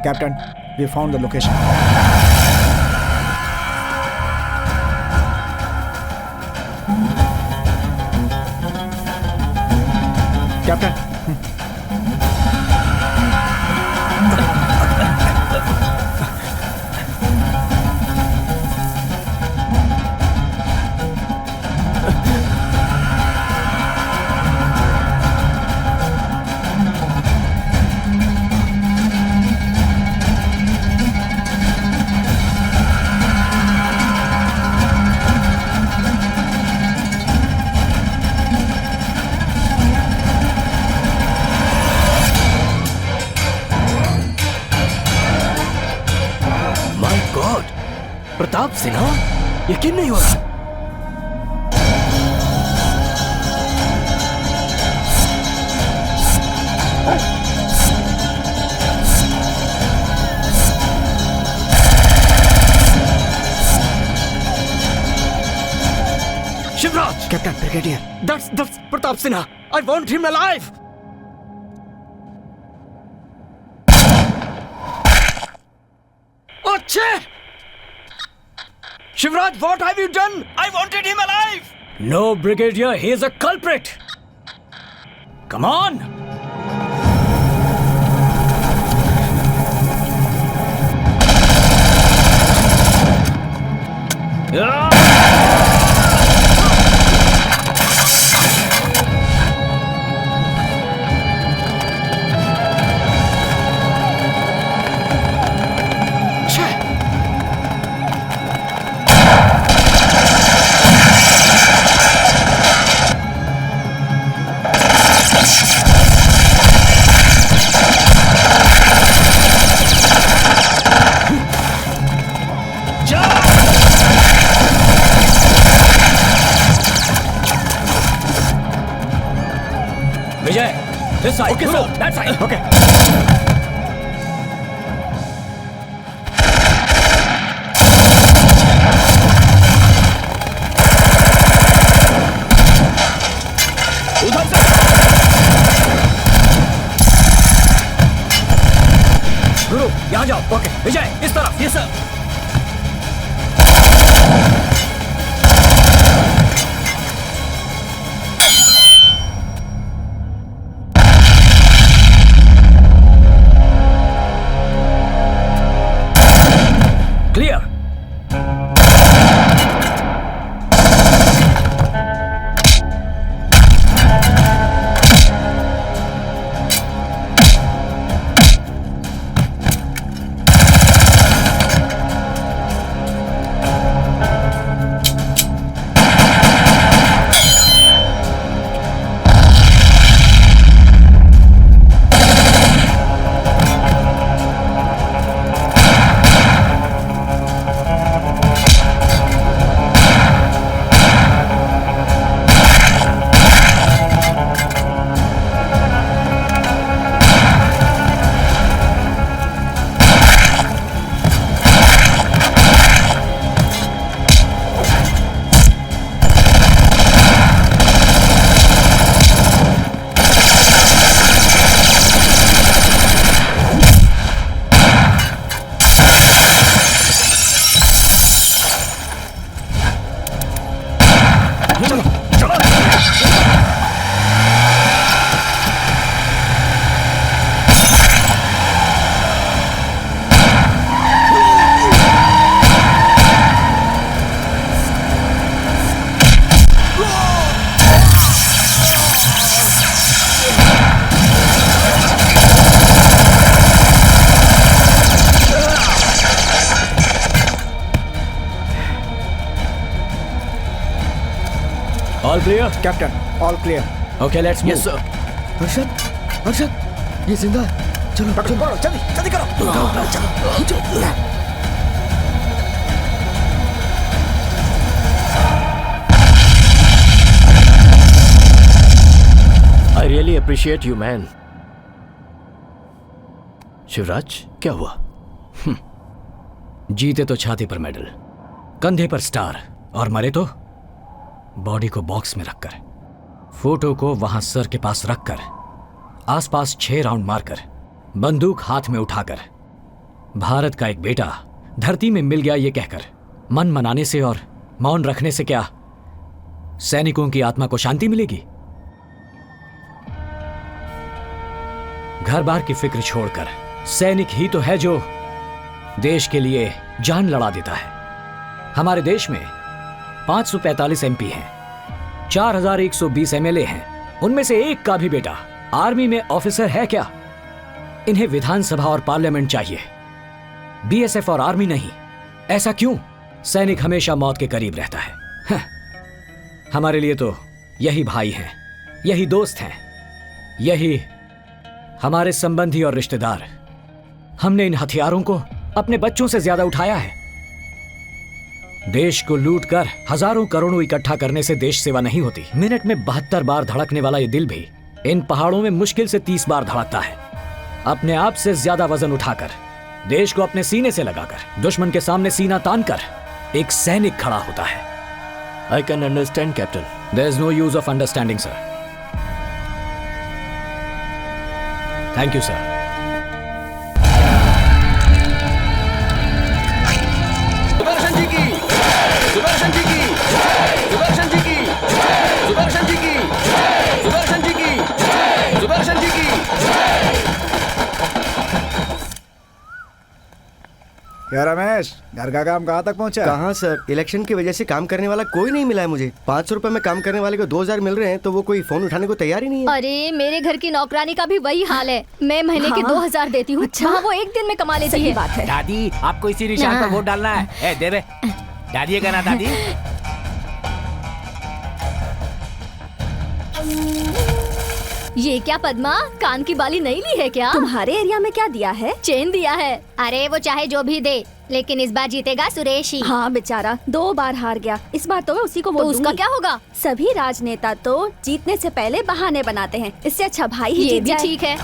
Captain, we found the location. Captain. Pratap Sinha, यकीन नहीं हो रहा। Shivraj, captain, brigadier, that's Pratap Sinha. I want him alive. अच्छे. Shivraj, what have you done? I wanted him alive! No, Brigadier, he is a culprit! Come on! Vijay, this side. Okay, Guru, sir. that side. Okay. उधर से. गुरु, यहाँ जाओ. Okay. विजय, इस तरफ. Yes, sir. Clear. All clear? Captain, all clear. Okay, let's move. Yes, sir. Arshad, ये जिंदा है. चलो करो, जल्दी जल्दी करो. I really appreciate you, man. Shivraj, क्या हुआ? जीते तो छाती पर मेडल, कंधे पर स्टार, और मरे तो बॉडी को बॉक्स में रखकर, फोटो को वहां सर के पास रखकर, आसपास 6 राउंड मारकर, बंदूक हाथ में उठाकर, भारत का एक बेटा धरती में मिल गया ये कहकर मन मनाने से और मौन रखने से क्या सैनिकों की आत्मा को शांति मिलेगी? घर बार की फिक्र छोड़कर सैनिक ही तो है जो देश के लिए जान लड़ा देता है। हमारे देश में 545 एमपी हैं, 4120 एमएलए हैं, उनमें से एक का भी बेटा आर्मी में ऑफिसर है क्या? इन्हें विधानसभा और पार्लियामेंट चाहिए, बीएसएफ और आर्मी नहीं। ऐसा क्यों? सैनिक हमेशा मौत के करीब रहता है। हमारे लिए तो यही भाई हैं, यही दोस्त हैं, यही हमारे संबंधी और रिश्तेदार। हमने इन हथियारों को अपने बच्चों से ज्यादा उठाया है। देश को लूटकर हजारों करोड़ों इकट्ठा करने से देश सेवा नहीं होती। मिनट में 72 बार धड़कने वाला ये दिल भी इन पहाड़ों में मुश्किल से 30 बार धड़कता है। अपने आप से ज्यादा वजन उठाकर, देश को अपने सीने से लगाकर, दुश्मन के सामने सीना तानकर एक सैनिक खड़ा होता है। I can understand captain. There is no use of understanding sir. Thank you sir. Sudarshan ji की, सुदर्शन जी की, सुदर्शन जी की, सुदर्शन जी की, सुदर्शन जी की, सुदर्शन जी की। क्या रमेश, घर का काम कहाँ तक पहुँचा? कहाँ सर, इलेक्शन की वजह से काम करने वाला कोई नहीं मिला है मुझे। 500 रुपए में काम करने वाले को 2000 मिल रहे हैं, तो वो कोई फोन उठाने को तैयार ही नहीं है। अरे मेरे घर की नौकरानी का भी वही हाल है। मैं महीने के 2000 देती हूँ। अच्छा? वहाँ वो एक दिन में कमा लेती है। बात है। दादी आपको इसी निशान पर वोट डालना है। ए दे बे, डालिए का ना दादी। ये क्या पद्मा, कान की बाली नहीं ली है क्या? तुम्हारे एरिया में क्या दिया है? चेन दिया है। अरे वो चाहे जो भी दे, लेकिन इस बार जीतेगा सुरेश ही। हाँ बेचारा 2 बार हार गया, इस बार तो मैं उसी को तो वोट उसका दूंगी। क्या होगा? सभी राजनेता तो जीतने से पहले बहाने बनाते हैं, इससे अच्छा भाई ही ये जीत भी जाए। ठीक है।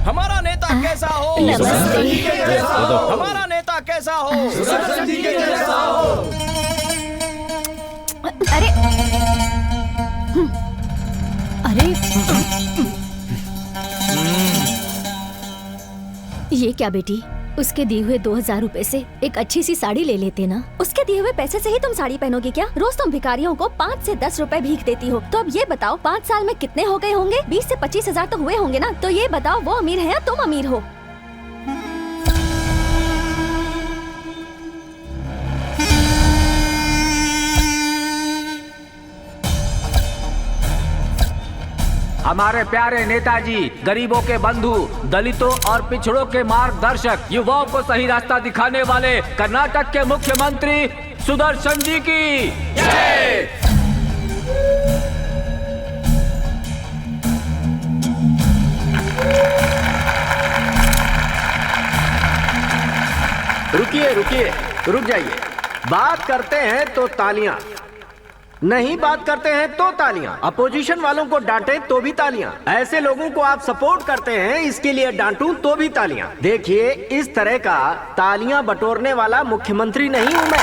हमारा नेता कैसा हो? नमस्ते। हमारा नेता कैसा हो? अरे अरे ये क्या बेटी, उसके दिए हुए 2000 रुपए से एक अच्छी सी साड़ी ले लेते ना। उसके दिए हुए पैसे से ही तुम साड़ी पहनोगी क्या? रोज तुम भिखारियों को 5 से 10 रुपए भीख देती हो। तो अब ये बताओ 5 साल में कितने हो गए होंगे? 20 से 25 हजार तो हुए होंगे ना। तो ये बताओ वो अमीर है या तुम अमीर हो? हमारे प्यारे नेताजी, गरीबों के बंधु, दलितों और पिछड़ों के मार्गदर्शक, युवाओं को सही रास्ता दिखाने वाले कर्नाटक के मुख्यमंत्री सुदर्शन जी की जय। रुकिए रुकिए, रुक जाइए। बात करते हैं तो तालियां, नहीं बात करते हैं तो तालियां। अपोजिशन वालों को डांटे तो भी तालियां। ऐसे लोगों को आप सपोर्ट करते हैं, इसके लिए डांटूं तो भी तालियां। देखिए, इस तरह का तालियां बटोरने वाला मुख्यमंत्री नहीं हूं मैं।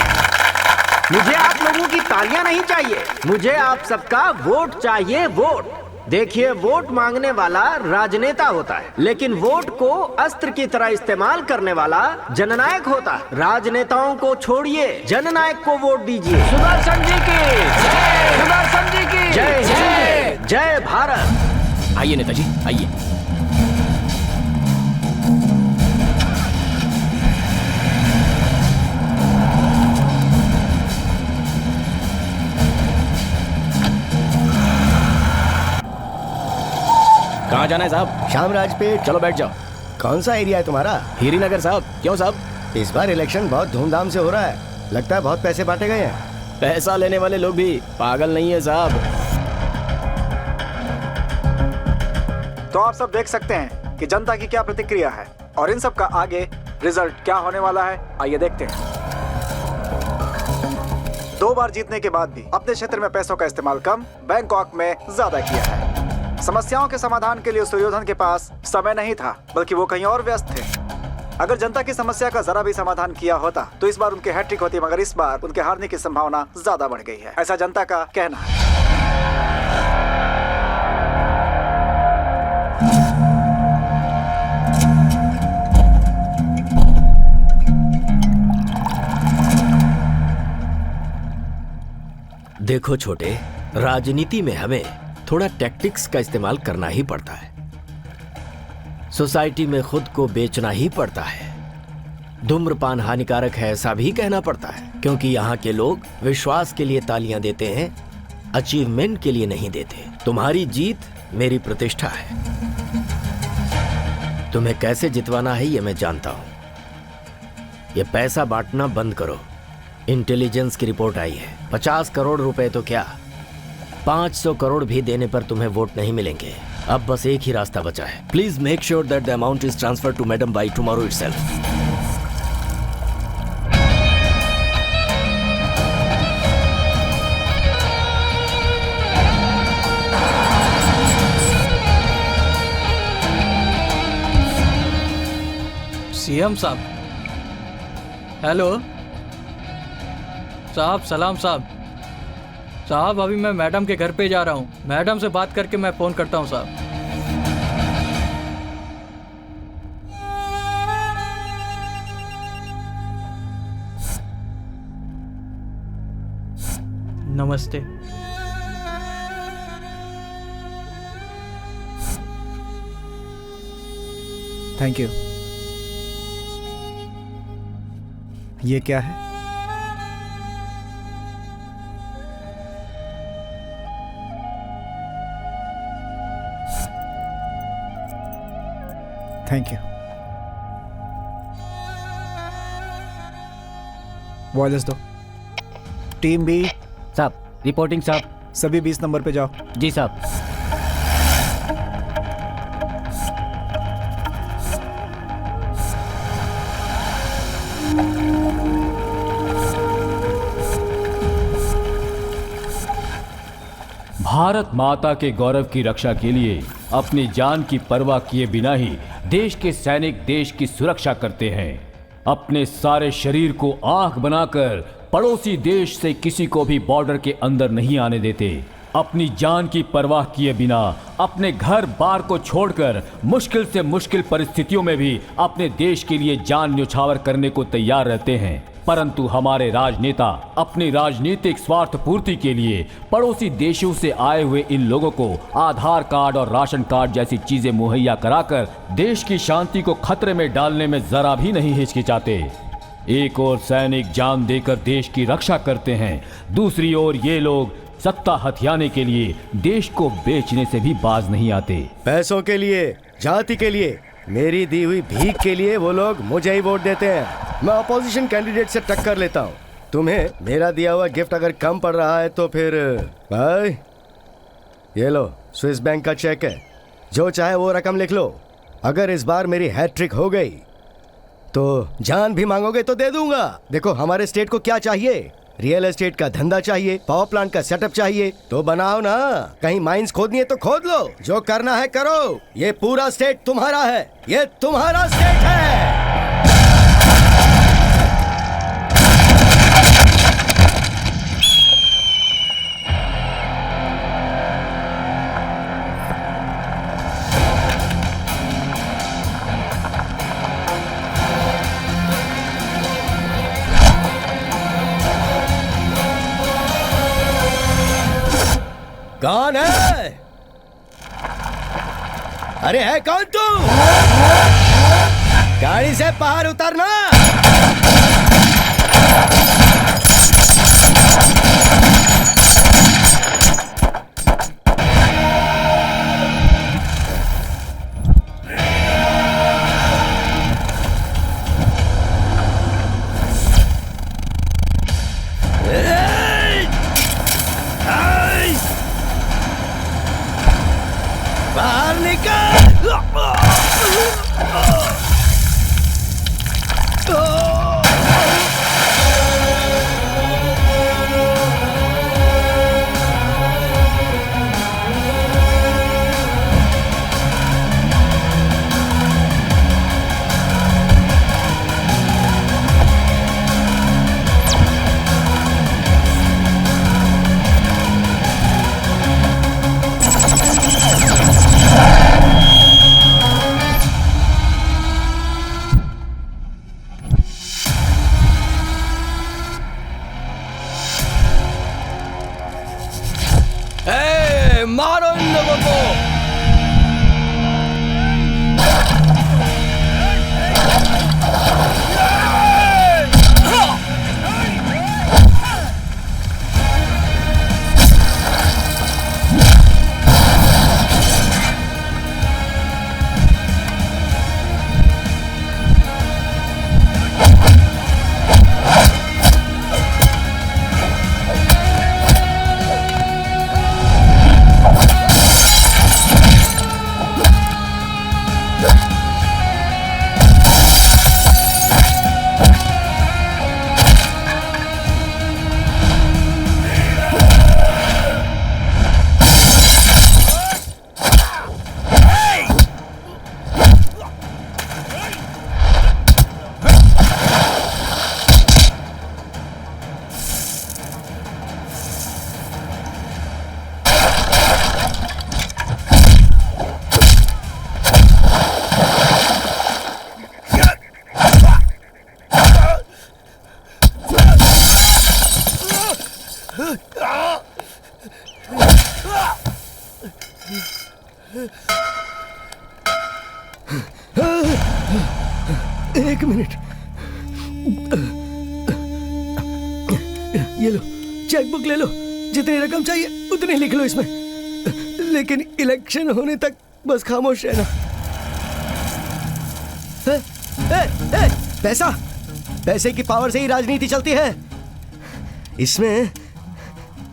मुझे आप लोगों की तालियां नहीं चाहिए, मुझे आप सबका वोट चाहिए, वोट। देखिए, वोट मांगने वाला राजनेता होता है, लेकिन वोट को अस्त्र की तरह इस्तेमाल करने वाला जननायक होता है। राजनेताओं को छोड़िए, जननायक को वोट दीजिए। सुदर्शन जी की जय, सुदर्शन जी की जय, जय जय भारत। आइए नेताजी, आइए। कहाँ जाना है साहब? शाम राजपेट। चलो बैठ जाओ। कौन सा एरिया है तुम्हारा? हीरी नगर साहब। क्यों साहब? इस बार इलेक्शन बहुत धूमधाम से हो रहा है, लगता है बहुत पैसे बांटे गए हैं। पैसा लेने वाले लोग भी पागल नहीं है साहब। तो आप सब देख सकते हैं कि जनता की क्या प्रतिक्रिया है और इन सब का आगे रिजल्ट क्या होने वाला है। आइए देखते हैं। 2 बार जीतने के बाद भी अपने क्षेत्र में पैसों का इस्तेमाल कम, बैंकॉक में ज्यादा किया है। समस्याओं के समाधान के लिए सुयोधन के पास समय नहीं था, बल्कि वो कहीं और व्यस्त थे। अगर जनता की समस्या का जरा भी समाधान किया होता तो इस बार उनके हैट्रिक होती, मगर इस बार उनके हारने की संभावना ज्यादा बढ़ गई है, ऐसा जनता का कहना है। देखो छोटे, राजनीति में हमें थोड़ा टैक्टिक्स का इस्तेमाल करना ही पड़ता है। सोसाइटी में खुद को बेचना ही पड़ता है। धूम्रपान हानिकारक है ऐसा भी कहना पड़ता है, क्योंकि यहाँ के लोग विश्वास के लिए तालियां देते हैं, अचीवमेंट के लिए नहीं देते। तुम्हारी जीत मेरी प्रतिष्ठा है। तुम्हें कैसे जितवाना है ये मैं जानता हूं। ये पैसा बांटना बंद करो। इंटेलिजेंस की रिपोर्ट आई है, 50 करोड़ रुपए तो क्या 500 करोड़ भी देने पर तुम्हें वोट नहीं मिलेंगे। अब बस एक ही रास्ता बचा है। Please make sure that the amount is transfer to madam by tomorrow itself. CM साहब, हेलो साहब, सलाम साहब। साहब अभी मैं मैडम के घर पे जा रहा हूँ, मैडम से बात करके मैं फोन करता हूँ साहब। नमस्ते। Thank you. ये क्या है? Thank you. वॉयस दो। टीम बी साहब, रिपोर्टिंग साहब। सभी 20 नंबर पे जाओ। जी साहब। भारत माता के गौरव की रक्षा के लिए अपनी जान की परवाह किए बिना ही देश के सैनिक देश की सुरक्षा करते हैं। अपने सारे शरीर को आंख बनाकर पड़ोसी देश से किसी को भी बॉर्डर के अंदर नहीं आने देते। अपनी जान की परवाह किए बिना अपने घर बार को छोड़कर मुश्किल से मुश्किल परिस्थितियों में भी अपने देश के लिए जान न्यौछावर करने को तैयार रहते हैं। परंतु हमारे राजनेता अपनी राजनीतिक स्वार्थ पूर्ति के लिए पड़ोसी देशों से आए हुए इन लोगों को आधार कार्ड और राशन कार्ड जैसी चीजें मुहैया कराकर देश की शांति को खतरे में डालने में जरा भी नहीं हिचकिचाते। एक ओर सैनिक जान देकर देश की रक्षा करते हैं, दूसरी ओर ये लोग सत्ता हथियाने के लिए देश को बेचने से भी बाज नहीं आते। पैसों के लिए, जाति के लिए, मेरी दी हुई भीख के लिए वो लोग मुझे ही वोट देते हैं। मैं अपोजिशन कैंडिडेट से टक्कर लेता हूँ। तुम्हें मेरा दिया हुआ गिफ्ट अगर कम पड़ रहा है तो फिर भाई ये लो, स्विस बैंक का चेक है, जो चाहे वो रकम लिख लो। अगर इस बार मेरी हैट्रिक हो गई तो जान भी मांगोगे तो दे दूंगा। देखो हमारे स्टेट को क्या चाहिए, रियल एस्टेट का धंधा चाहिए, पावर प्लांट का सेटअप चाहिए, तो बनाओ ना। कहीं माइंस खोदनी है तो खोद लो, जो करना है करो। ये पूरा स्टेट तुम्हारा है, ये तुम्हारा स्टेट है। कौन है? अरे है कौन तू? गाड़ी से बाहर उतरना। बाहर निकल। বলবো। एक मिनट, ये लो चेकबुक ले लो, जितनी रकम चाहिए उतनी लिख लो इसमें, लेकिन इलेक्शन होने तक बस खामोश रहना। पैसा, पैसे की पावर से ही राजनीति चलती है। इसमें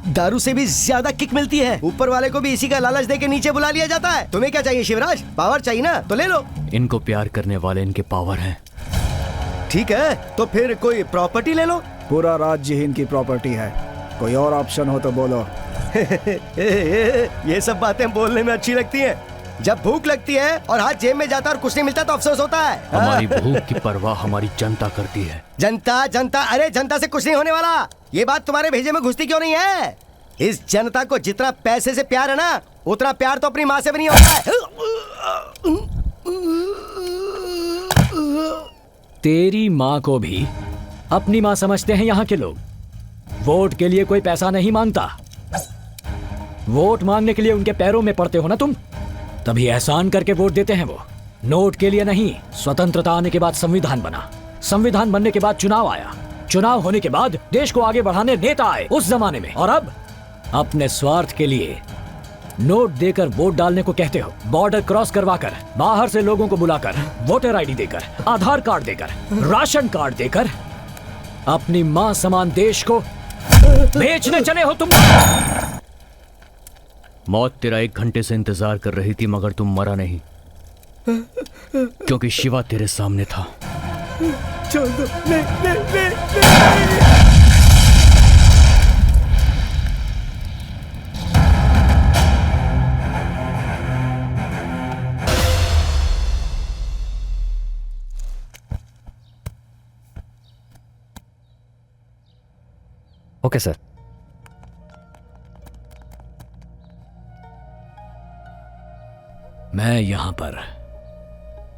दारू से भी ज्यादा किक मिलती है। ऊपर वाले को भी इसी का लालच देके नीचे बुला लिया जाता है। तुम्हें क्या चाहिए शिवराज? पावर चाहिए ना, तो ले लो। इनको प्यार करने वाले इनके पावर हैं। ठीक है, तो फिर कोई प्रॉपर्टी ले लो। पूरा राज्य ही इनकी प्रॉपर्टी है। कोई और ऑप्शन हो तो बोलो। ये सब बातें बोलने में अच्छी लगती हैं। जब भूख लगती है और हाथ जेब में जाता और कुछ नहीं मिलता तो अफसोस होता है। हमारी भूख की परवाह हमारी जनता करती है। जनता जनता, अरे जनता से कुछ नहीं होने वाला। ये बात तुम्हारे भेजे में घुसती क्यों नहीं है? इस जनता को जितना पैसे से प्यार है ना, उतना प्यार तो अपनी माँ से भी नहीं होता है। तेरी माँ को भी अपनी माँ समझते हैं यहाँ के लोग। वोट के लिए कोई पैसा नहीं मांगता। वोट मांगने के लिए उनके पैरों में पड़ते हो ना तुम, तभी एहसान करके वोट देते हैं वो। नोट के लिए नहीं। स्वतंत्रता आने के बाद संविधान बना, संविधान बनने के बाद चुनाव आया, चुनाव होने के बाद देश को आगे बढ़ाने नेता आए उस जमाने में। और अब अपने स्वार्थ के लिए नोट देकर वोट डालने को कहते हो। बॉर्डर क्रॉस करवाकर, बाहर से लोगों को बुलाकर, वोटर आईडी देकर, आधार कार्ड देकर, राशन कार्ड देकर अपनी मां समान देश को बेचने चले हो तुम। मौत तेरा 1 घंटे से इंतजार कर रही थी, मगर तुम मरा नहीं, क्योंकि शिवा तेरे सामने था। छोड़ दो, नहीं, नहीं, नहीं, नहीं। Okay sir. मैं यहां पर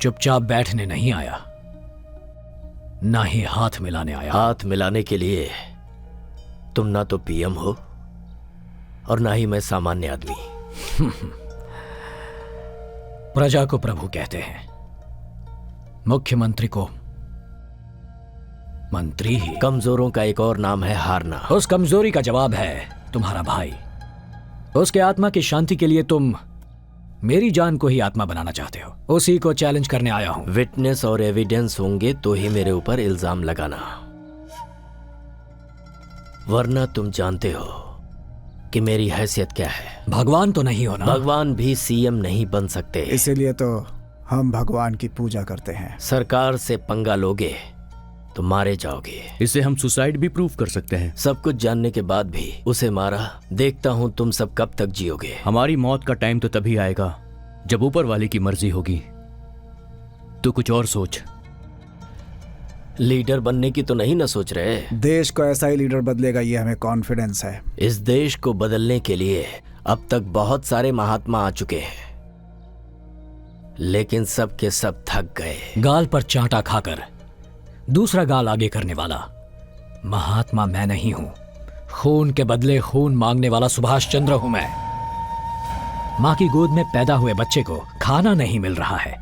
चुपचाप बैठने नहीं आया, ना ही हाथ मिलाने आया। हाथ मिलाने के लिए तुम ना तो पीएम हो और ना ही मैं सामान्य आदमी। प्रजा को प्रभु कहते हैं, मुख्यमंत्री को मंत्री ही। कमजोरों का एक और नाम है हारना। उस कमजोरी का जवाब है तुम्हारा भाई। उसके आत्मा की शांति के लिए तुम मेरी जान को ही आत्मा बनाना चाहते हो। उसी को चैलेंज करने आया हूं। विटनेस और एविडेंस होंगे तो ही मेरे ऊपर इल्जाम लगाना, वरना तुम जानते हो कि मेरी हैसियत क्या है। भगवान तो नहीं हो ना? भगवान भी सीएम नहीं बन सकते। इसीलिए तो हम भगवान की पूजा करते हैं। सरकार से पंगा लोगे तो मारे जाओगे। इसे हम सुसाइड भी प्रूव कर सकते हैं। सब कुछ जानने के बाद भी उसे मारा। देखता हूं तुम सब कब तक जियोगे। हमारी मौत का टाइम तो तभी आएगा जब ऊपर वाले की मर्जी होगी। तो कुछ और सोच। लीडर बनने की तो नहीं ना सोच रहे? देश को ऐसा ही लीडर बदलेगा, ये हमें कॉन्फिडेंस है। इस देश को बदलने के लिए अब तक बहुत सारे महात्मा आ चुके हैं, लेकिन सब के सब थक गए। गाल पर चांटा खाकर दूसरा गाल आगे करने वाला महात्मा मैं नहीं हूं। खून के बदले खून मांगने वाला सुभाष चंद्र हूं मैं। माँ की गोद में पैदा हुए बच्चे को खाना नहीं मिल रहा है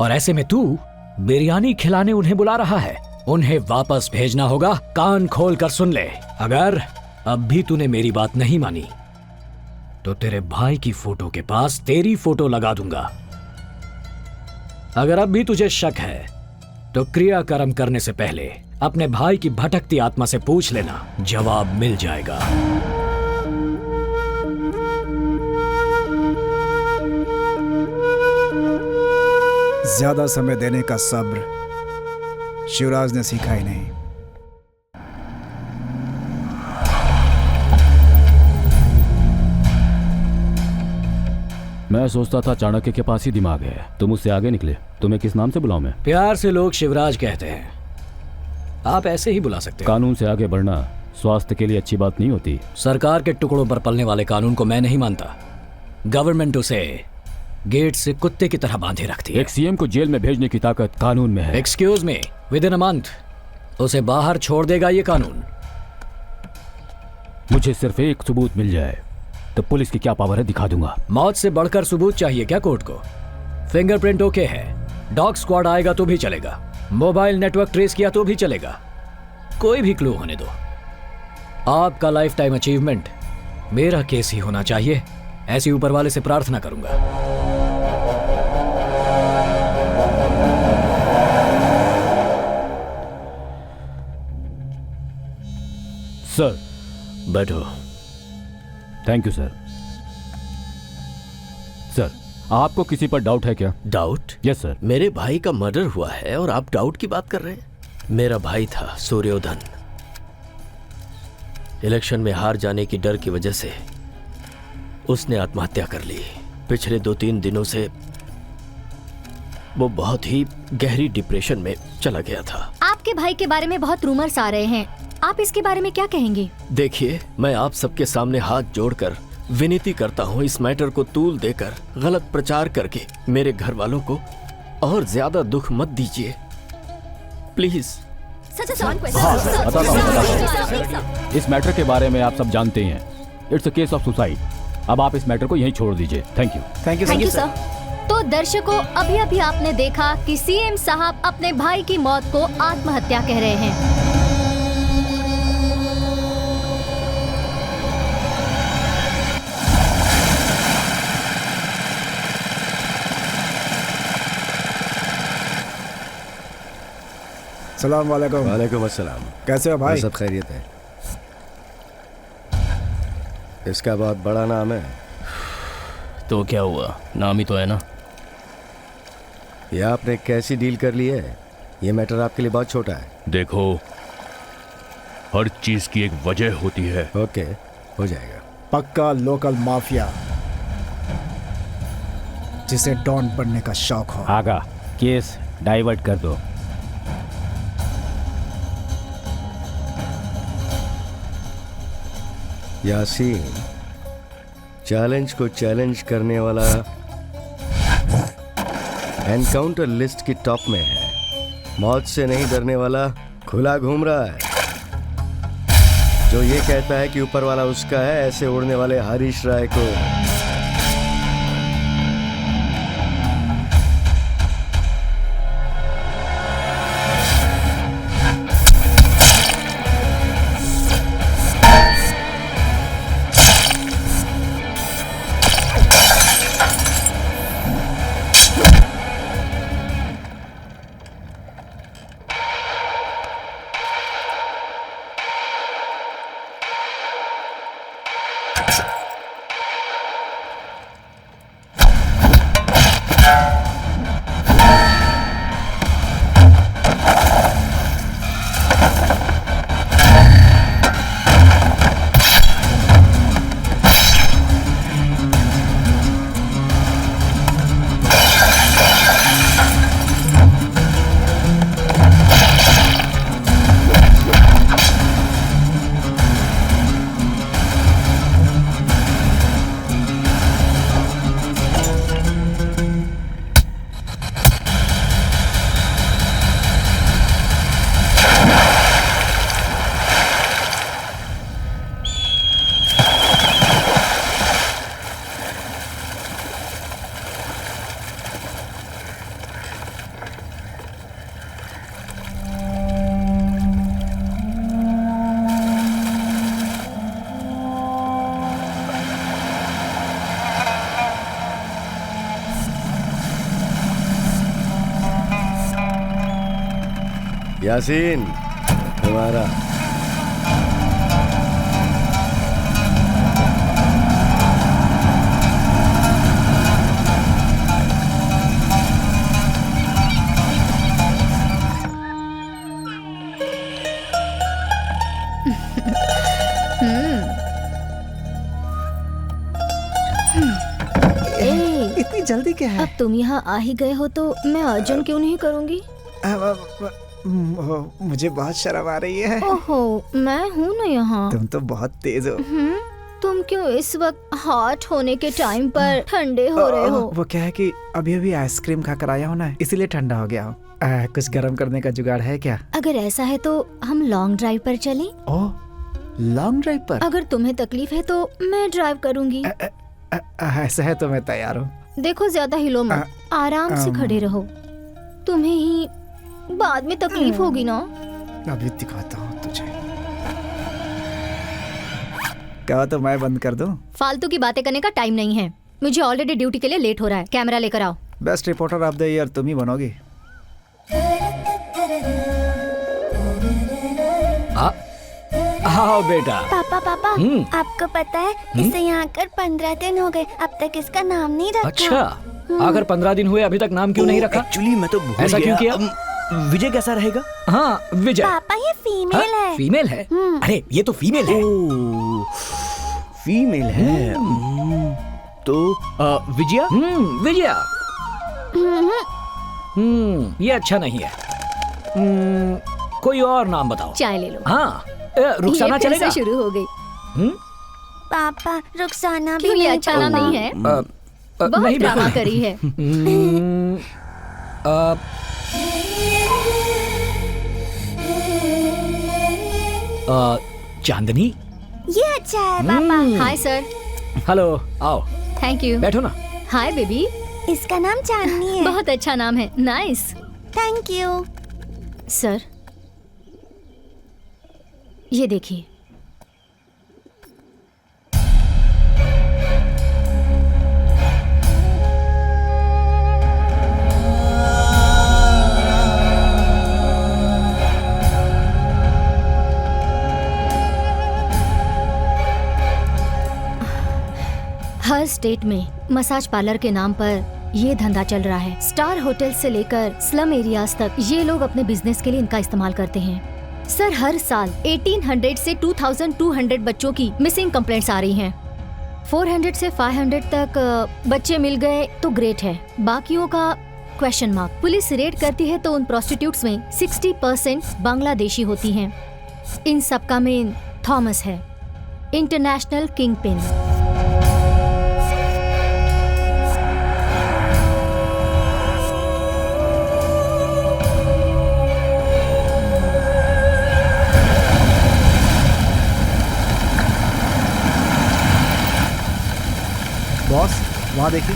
और ऐसे में तू बिरयानी खिलाने उन्हें बुला रहा है। उन्हें वापस भेजना होगा। कान खोल कर सुन ले, अगर अब भी तूने मेरी बात नहीं मानी तो तेरे भाई की फोटो के पास तेरी फोटो लगा दूंगा। अगर अब भी तुझे शक है तो क्रियाकर्म करने से पहले अपने भाई की भटकती आत्मा से पूछ लेना, जवाब मिल जाएगा। ज्यादा समय देने का सब्र शिवराज ने सीखा ही नहीं। मैं सोचता था चाणक्य के पास ही दिमाग है, तुम उससे आगे निकले। तुम्हें किस नाम से बुलाऊं मैं? प्यार से लोग शिवराज कहते हैं, आप ऐसे ही बुला सकते हैं। कानून से आगे बढ़ना स्वास्थ्य के लिए अच्छी बात नहीं होती। सरकार के टुकड़ों पर पलने वाले कानून को मैं नहीं मानता। गवर्नमेंट उसे गेट से कुत्ते की तरह बांधे रखती है। एक सीएम को जेल में भेजने की ताकत कानून में है। Excuse me, with in a month उसे बाहर छोड़ देगा ये कानून। मुझे सिर्फ एक सबूत मिल जाए तो पुलिस की क्या पावर है दिखा दूंगा। मौत से बढ़कर सबूत चाहिए क्या कोर्ट को? फिंगरप्रिंट ओके है, डॉग स्क्वाड आएगा तो भी चलेगा, मोबाइल नेटवर्क ट्रेस किया तो भी चलेगा, कोई भी क्लू होने दो। आपका लाइफ टाइम अचीवमेंट मेरा केस ही होना चाहिए, ऐसी ऊपर वाले से प्रार्थना करूंगा। सर बैठो। Thank you sir. सर, आपको किसी पर डाउट है क्या? डाउट? Yes sir. मेरे भाई का मर्डर हुआ है और आप डाउट की बात कर रहे हैं? मेरा भाई था सूर्योधन। इलेक्शन में हार जाने की डर की वजह से उसने आत्महत्या कर ली। पिछले 2-3 दिनों से वो बहुत ही गहरी डिप्रेशन में चला गया था। आपके भाई के बारे में बहुत रूमर्स आ रहे हैं, आप इसके बारे में क्या कहेंगे? देखिए, मैं आप सबके सामने हाथ जोड़कर विनती करता हूँ, इस मैटर को तूल देकर गलत प्रचार करके मेरे घर वालों को और ज्यादा दुख मत दीजिए, प्लीज। इस मैटर के बारे में आप सब जानते ही हैं। It's a case of suicide. अब आप इस मैटर को यहीं छोड़ दीजिए। Thank you. Thank you sir. तो दर्शकों, अभी अभी आपने देखा कि सीएम साहब अपने भाई की मौत को आत्महत्या कह रहे हैं। सलाम वालेकुम। वालेकुम अस्सलाम। कैसे हो भाई? सब खैरियत है। इसका बहुत बड़ा नाम है। तो क्या हुआ, नाम ही तो है ना। ये आपने कैसी डील कर ली है? ये मैटर आपके लिए बहुत छोटा है। देखो, हर चीज की एक वजह होती है। ओके, हो जाएगा। पक्का लोकल माफिया जिसे डॉन बनने का शौक हो। आगा, केस डाइवर्ट कर दो। यासीन चैलेंज को चैलेंज करने वाला एनकाउंटर लिस्ट की टॉप में है। मौत से नहीं डरने वाला खुला घूम रहा है। जो ये कहता है कि ऊपर वाला उसका है, ऐसे उड़ने वाले हरीश राय को यासीन तुम्हारा। इतनी जल्दी क्या है? अब तुम यहाँ आ ही गए हो तो मैं अर्जुन क्यों नहीं करूँगी? मुझे बहुत शर्म आ रही है। ओहो, मैं हूँ ना यहाँ। तुम तो बहुत तेज हो। तुम क्यों इस वक्त हॉट होने के टाइम पर ठंडे हो रहे हो? वो क्या है कि अभी अभी आइसक्रीम खा कर आया हूँ ना, इसीलिए ठंडा हो गया हूँ। कुछ गर्म करने का जुगाड़ है क्या? अगर ऐसा है तो हम लॉन्ग ड्राइव पर चलें? ओह, लॉन्ग ड्राइव पर? अगर तुम्हें तकलीफ है तो मैं ड्राइव करूँगी। ऐसा है तो मैं तैयार हूँ। देखो ज्यादा हिलो मत, आराम से खड़े रहो, तुम्हें ही बाद में तकलीफ होगी ना। अभी दिखाता हूँ तुझे। क्या तो मैं बंद कर दूं? फालतू की बातें करने का टाइम नहीं है, मुझे ऑलरेडी ड्यूटी के लिए लेट हो रहा है। कैमरा लेकर आओ। Best reporter of the year तुम ही बनोगी। हाँ बेटा। पापा पापा, आपको पता है इसे यहाँ आकर 15 दिन हो गए, अब तक इसका नाम नहीं रखा। अच्छा, आकर 15 दिन हुए अभी तक नाम क्यों नहीं रखा? एक्चुअली मैं तो भूल ऐसा क्यों किया? विजय कैसा रहेगा? हाँ विजय। पापा ये फीमेल है। फीमेल है? अरे ये तो फीमेल है। फीमेल है। तो विजया? विजया। ये अच्छा नहीं है। कोई और नाम बताओ। चाय ले लो। हाँ, रुखसाना ये फिर चलेगा? से शुरू हो गई। पापा रुखसाना भी क्यों, ये नहीं अच्छा नाम नहीं है? बहुत नहीं, ड्रामा बिल्कुल करी है। चांदनी। ये अच्छा है पापा। Hi sir. हेलो, आओ। Thank you. बैठो ना। Hi baby. इसका नाम चांदनी है। बहुत अच्छा नाम है, नाइस। Thank you sir. ये देखिए। हर स्टेट में मसाज पार्लर के नाम पर ये धंधा चल रहा है। स्टार होटल से लेकर स्लम एरियाज तक ये लोग अपने बिजनेस के लिए इनका इस्तेमाल करते हैं। सर, हर साल 1800 से 2200 बच्चों की मिसिंग कंप्लेंट्स आ रही हैं। 400 से 500 तक बच्चे मिल गए तो ग्रेट है, बाकियों का क्वेश्चन मार्क। पुलिस रेड करती है तो उन प्रोस्टिट्यूट्स में 60% बांग्लादेशी होती हैं। इन सबका मेन थॉमस है, इंटरनेशनल किंग पिन। बॉस, वहाँ देखिए।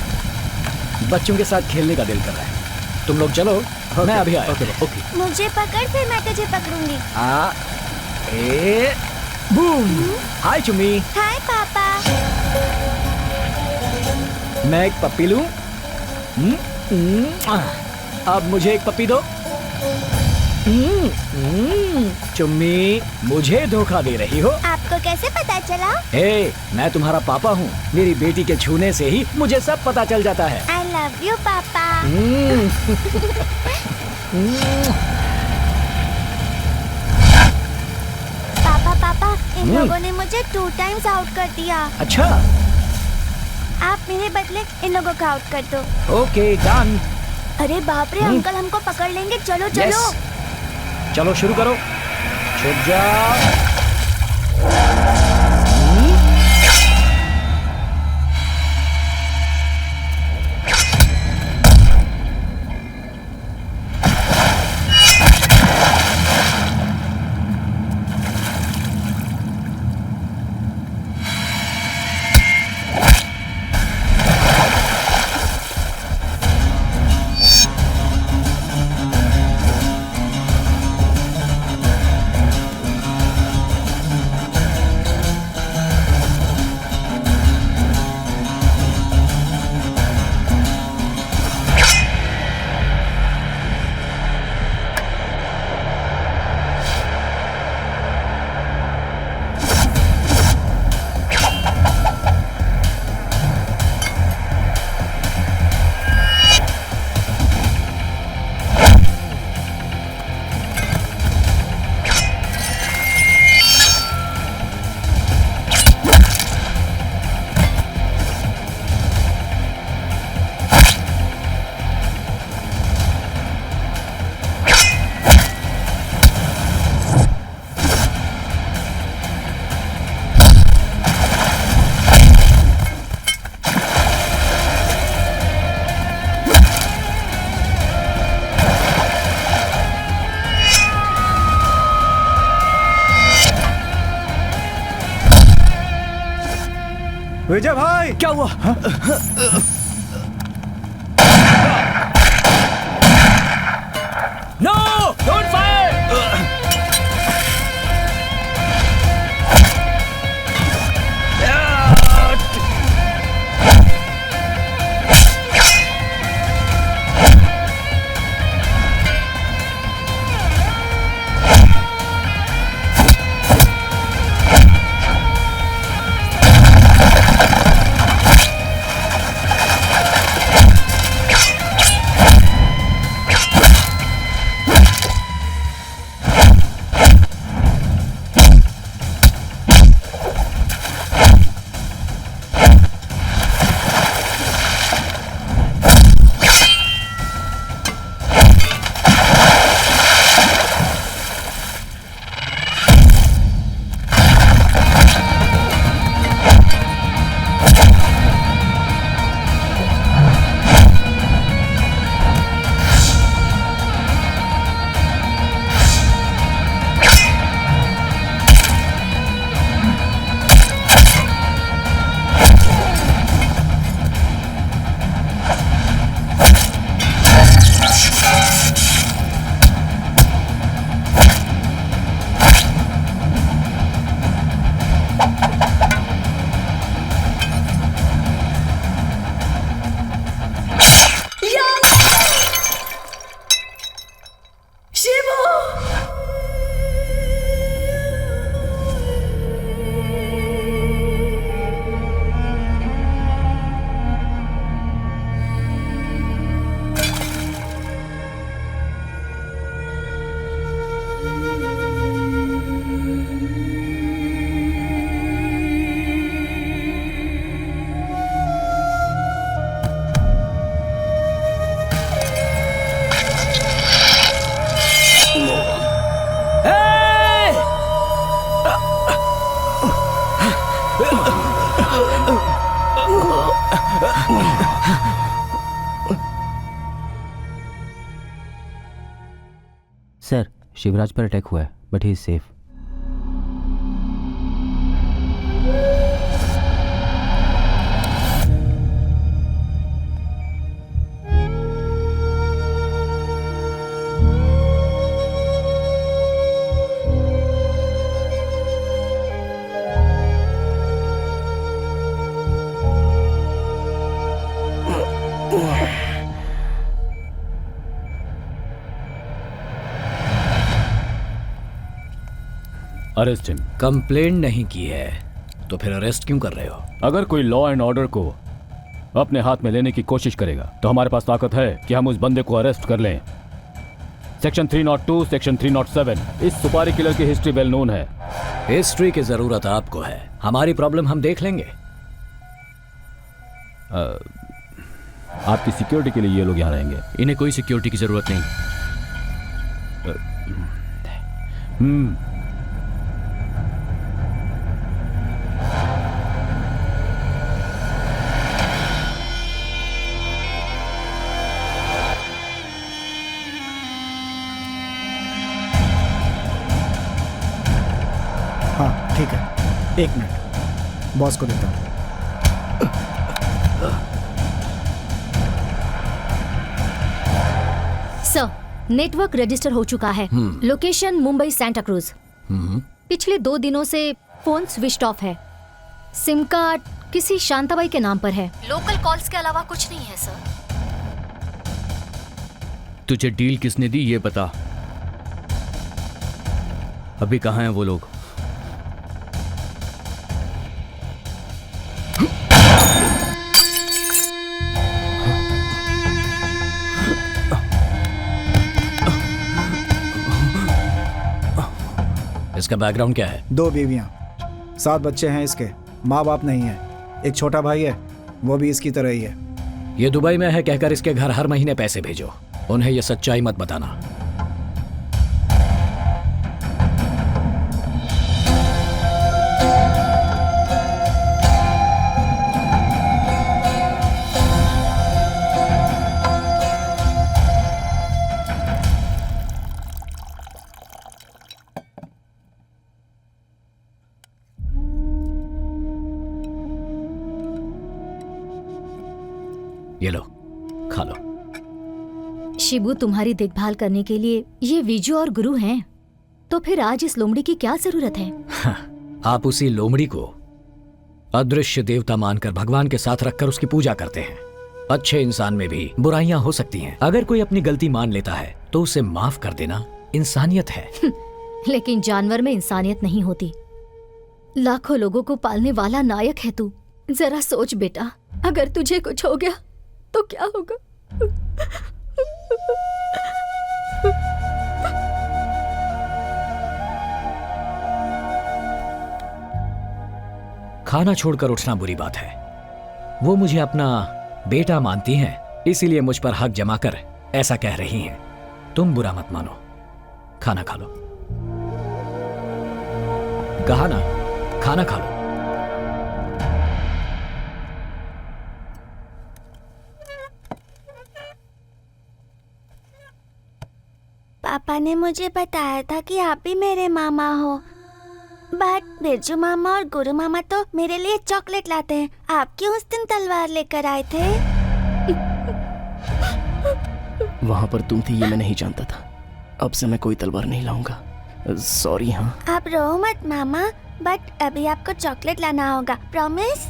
बच्चों के साथ खेलने का दिल कर रहा है। तुम लोग चलो, मैं अभी आया। ओके। मुझे पकड़, फिर मैं तुझे पकड़ूंगी। बूम। हाय चुम्मी। हाय पापा। मैं एक पप्पी लूं? अब मुझे एक पप्पी दो। चुम्मी, मुझे धोखा दे रही हो? आपको कैसे पता चला? मैं तुम्हारा पापा हूँ। मेरी बेटी के छूने से ही मुझे सब पता चल जाता है। I love you पापा। पापा, इन लोगों ने मुझे 2 times आउट कर दिया। अच्छा। आप मेरे बदले इन लोगों को आउट कर दो। Okay, done. अरे बाप रे, अंकल हमको पकड़ लेंगे। चलो चलो। चलो शुरू करो। छुप जाओ। विजय भाई क्या हुआ? No, don't fire! Sir, Shivraj पर अटैक हुआ है, but he is safe. Arrest him. Complaint नहीं की है तो फिर अरेस्ट क्यों कर रहे हो? अगर कोई लॉ एंड ऑर्डर को अपने हाथ में लेने की कोशिश करेगा तो हमारे पास ताकत है कि हम उस बंदे को अरेस्ट कर लें। सेक्शन 302, सेक्शन 307, इस सुपारी किलर की हिस्ट्री वेल नोन है। हिस्ट्री की जरूरत आपको है, हमारी प्रॉब्लम हम देख लेंगे। आपकी सिक्योरिटी के लिए ये लोग यहाँ रहेंगे। इन्हें कोई सिक्योरिटी की जरूरत नहीं। हाँ ठीक है, 1 मिनट, बॉस को देता हूँ। सर, नेटवर्क रजिस्टर हो चुका है। Location Mumbai Santa cruise. पिछले 2 दिनों से फोन स्विच ऑफ है। सिम कार्ड किसी शांताबाई के नाम पर है। लोकल कॉल्स के अलावा कुछ नहीं है सर। तुझे डील किसने दी ये बता। अभी कहाँ हैं वो लोग? इसका बैकग्राउंड क्या है? 2 बीवियां, 7 बच्चे हैं इसके, माँ बाप नहीं है। एक छोटा भाई है, वो भी इसकी तरह ही है। ये दुबई में है कहकर इसके घर हर महीने पैसे भेजो। उन्हें ये सच्चाई मत बताना। खा लो। शिबू, तुम्हारी देखभाल करने के लिए ये विजू और गुरु हैं, तो फिर आज इस लोमड़ी की क्या जरूरत है? आप उसी लोमड़ी को अदृश्य देवता मानकर भगवान के साथ रखकर उसकी पूजा करते हैं। अच्छे इंसान में भी बुराइयां हो सकती हैं। अगर कोई अपनी गलती मान लेता है तो उसे माफ कर देना इंसानियत है। लेकिन जानवर में इंसानियत नहीं होती। लाखों लोगों को पालने वाला नायक है तू। जरा सोच बेटा, अगर तुझे कुछ हो गया तो क्या होगा? खाना छोड़कर उठना बुरी बात है। वो मुझे अपना बेटा मानती हैं, इसीलिए मुझ पर हक जमा कर ऐसा कह रही हैं। तुम बुरा मत मानो, खाना खा लो। कहा ना, खाना खा लो। पापा ने मुझे बताया था कि आप भी मेरे मामा हो, बट बिरजू मामा और गुरु मामा तो मेरे लिए चॉकलेट लाते हैं। आप क्यों उस दिन तलवार लेकर आए थे? वहाँ पर तुम थी ये मैं नहीं जानता था। अब से मैं कोई तलवार नहीं लाऊंगा। सॉरी। हाँ, आप रो मत मामा, बट अभी आपको चॉकलेट लाना होगा। प्रॉमिस?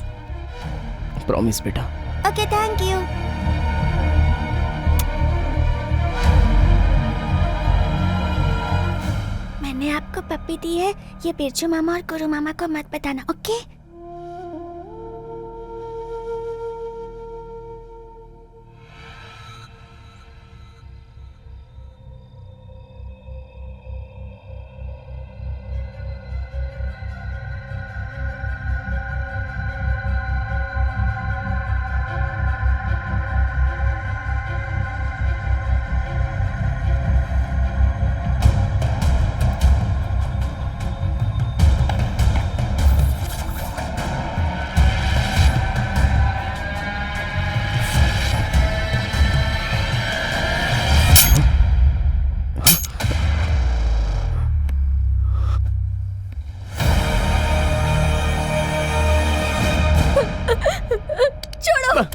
प्रॉमिस बेटा। Okay, thank you. मैंने आपको पप्पी दी है, ये बिरजू मामा और गुरु मामा को मत बताना, ओके?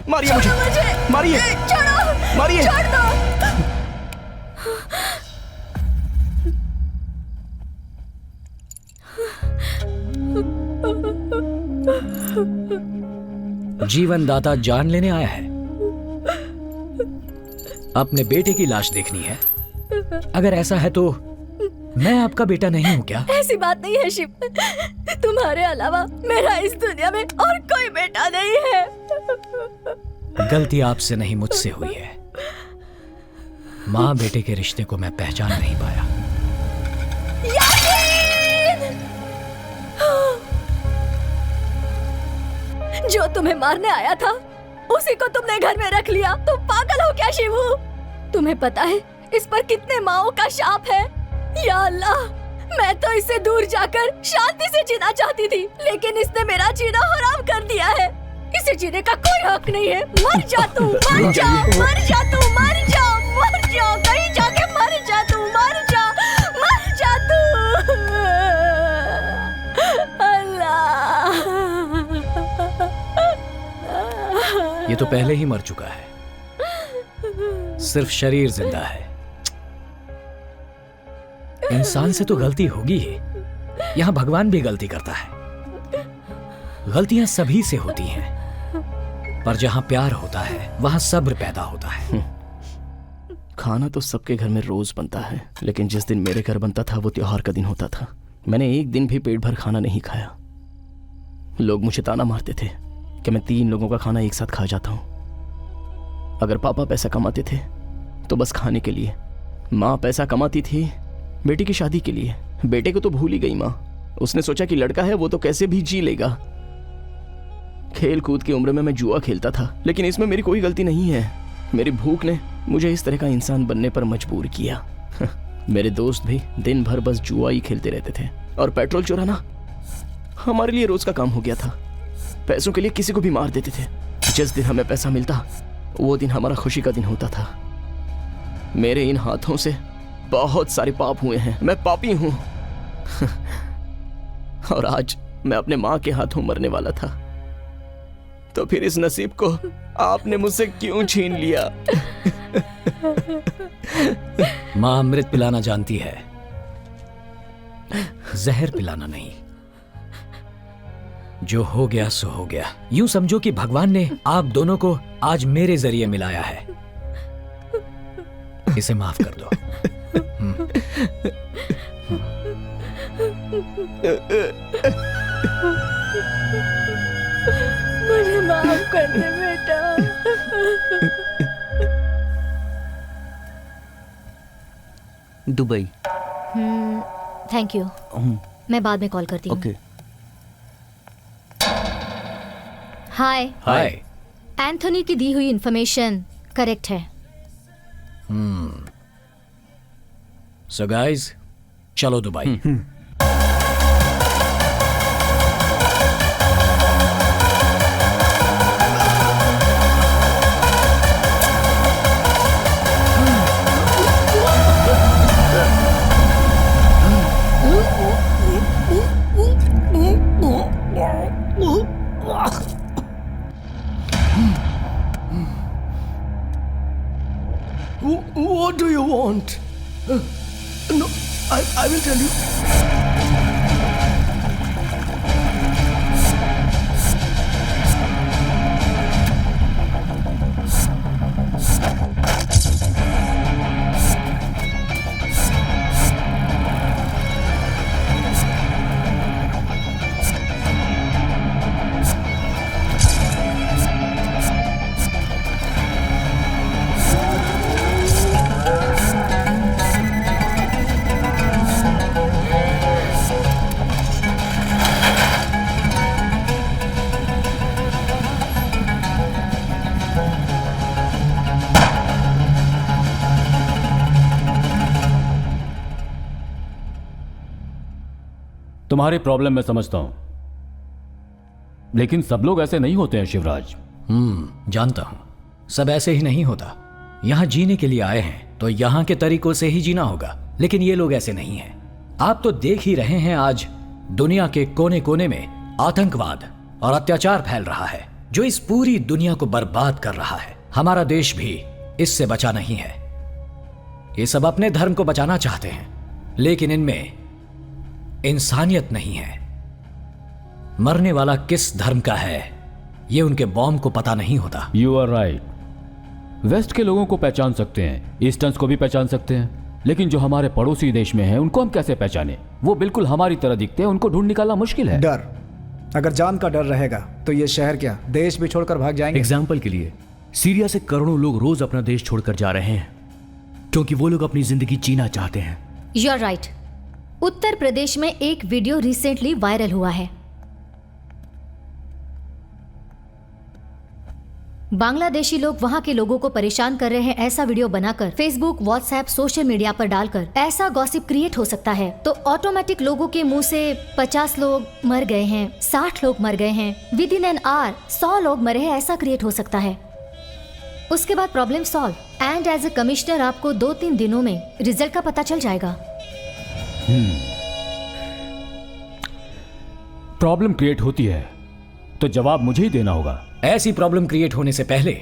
मारिए मुझे, मारिए, छोड़ो, मारिए, छोड़ दो। जीवन दाता जान लेने आया है। अपने बेटे की लाश देखनी है? अगर ऐसा है तो मैं आपका बेटा नहीं हूँ क्या? ऐसी बात नहीं है शिव, तुम्हारे अलावा मेरा इस दुनिया में और कोई बेटा नहीं है। गलती आपसे नहीं मुझसे हुई है। माँ बेटे के रिश्ते को मैं पहचान नहीं पाया। जो तुम्हें मारने आया था उसी को तुमने घर में रख लिया। तुम पागल हो क्या शिवू? तुम्हें पता है इस पर कितने माओं का शाप है? या अल्लाह, मैं तो इससे दूर जाकर शांति से जीना चाहती थी, लेकिन इसने मेरा जीना हराम कर दिया है। इसे जीने का कोई हक नहीं है। मर जा तू, मर जा, मर जा तू, मर जा, मर जा, कहीं जाके मर जा तू, मर जा, मर जा तू। अल्लाह, ये तो पहले ही मर चुका है, सिर्फ शरीर जिंदा है। इंसान से तो गलती होगी ही। यहाँ भगवान भी गलती करता है। गलतियां सभी से होती हैं, पर जहां प्यार होता है वहां सब्र पैदा होता है। खाना तो सबके घर में रोज बनता है, लेकिन जिस दिन मेरे घर बनता था वो त्योहार का दिन होता था। मैंने एक दिन भी पेट भर खाना नहीं खाया। लोग मुझे ताना मारते थे कि मैं 3 लोगों का खाना एक साथ खा जाता हूं। अगर पापा पैसा कमाते थे तो बस खाने के लिए, माँ पैसा कमाती थी बेटी की शादी के लिए। बेटे को तो भूल ही गई माँ। उसने सोचा कि लड़का है वो तो कैसे भी जी लेगा। खेल कूद की उम्र में मैं जुआ खेलता था, लेकिन इसमें मेरी कोई गलती नहीं है। मेरी भूख ने मुझे इस तरह का इंसान बनने पर मजबूर किया। मेरे दोस्त भी दिन भर बस जुआ ही खेलते रहते थे, और पेट्रोल चुराना हमारे लिए रोज का काम हो गया था। पैसों के लिए किसी को भी मार देते थे। जिस दिन हमें पैसा मिलता वो दिन हमारा खुशी का दिन होता था। मेरे इन हाथों से बहुत सारे पाप हुए हैं, मैं पापी हूं। और आज मैं अपने माँ के हाथों मरने वाला था। तो फिर इस नसीब को आपने मुझसे क्यों छीन लिया? माँ अमृत पिलाना जानती है, जहर पिलाना नहीं। जो हो गया सो हो गया। यूं समझो कि भगवान ने आप दोनों को आज मेरे जरिए मिलाया है। इसे माफ कर दो। मुझे माफ कर दे बेटा। दुबई। Thank you. मैं बाद में कॉल करती हूँ। ओके। हाय। हाय। एंथोनी की दी हुई इंफॉर्मेशन करेक्ट है। सो गाइस, चलो Dubai. What do you want? No, I will tell you. तुम्हारी प्रॉब्लम मैं समझता हूं, लेकिन सब लोग ऐसे नहीं होते हैं शिवराज। जानता हूं, सब ऐसे ही नहीं होता। यहां जीने के लिए आए हैं तो यहां के तरीकों से ही जीना होगा, लेकिन ये लोग ऐसे नहीं हैं। आप तो देख ही रहे हैं आज दुनिया के कोने कोने में आतंकवाद और अत्याचार फैल रहा है, जो इस पूरी दुनिया को बर्बाद कर रहा है। हमारा देश भी इससे बचा नहीं है। ये सब अपने धर्म को बचाना चाहते हैं, लेकिन इनमें इंसानियत नहीं है। मरने वाला किस धर्म का है ये उनके बॉम्ब को पता नहीं होता। You are right. वेस्ट के लोगों को पहचान सकते हैं, ईस्टर्न्स को भी पहचान सकते हैं, लेकिन जो हमारे पड़ोसी देश में हैं उनको हम कैसे पहचाने? वो बिल्कुल हमारी तरह दिखते हैं, उनको ढूंढ निकालना मुश्किल है। डर, अगर जान का डर रहेगा तो ये शहर क्या देश भी छोड़कर भाग जाएंगे? एग्जाम्पल के लिए सीरिया से करोड़ों लोग रोज अपना देश छोड़कर जा रहे हैं क्योंकि वो लोग अपनी जिंदगी जीना चाहते हैं। You are right. Uttar Pradesh में एक वीडियो रिसेंटली वायरल हुआ है। बांग्लादेशी लोग वहां के लोगों को परेशान कर रहे हैं, ऐसा वीडियो बनाकर फेसबुक, व्हाट्सएप, सोशल मीडिया पर डालकर ऐसा गॉसिप क्रिएट हो सकता है तो ऑटोमेटिक लोगों के मुंह से 50 लोग मर गए हैं, 60 लोग मर गए हैं, विद इन एन आवर 100 लोग मरे हैं, ऐसा क्रिएट हो सकता है। उसके बाद problem solve, and as a commissioner आपको 2-3 दिनों में रिजल्ट का पता चल जाएगा। प्रॉब्लम क्रिएट होती है तो जवाब मुझे ही देना होगा। ऐसी प्रॉब्लम क्रिएट होने से पहले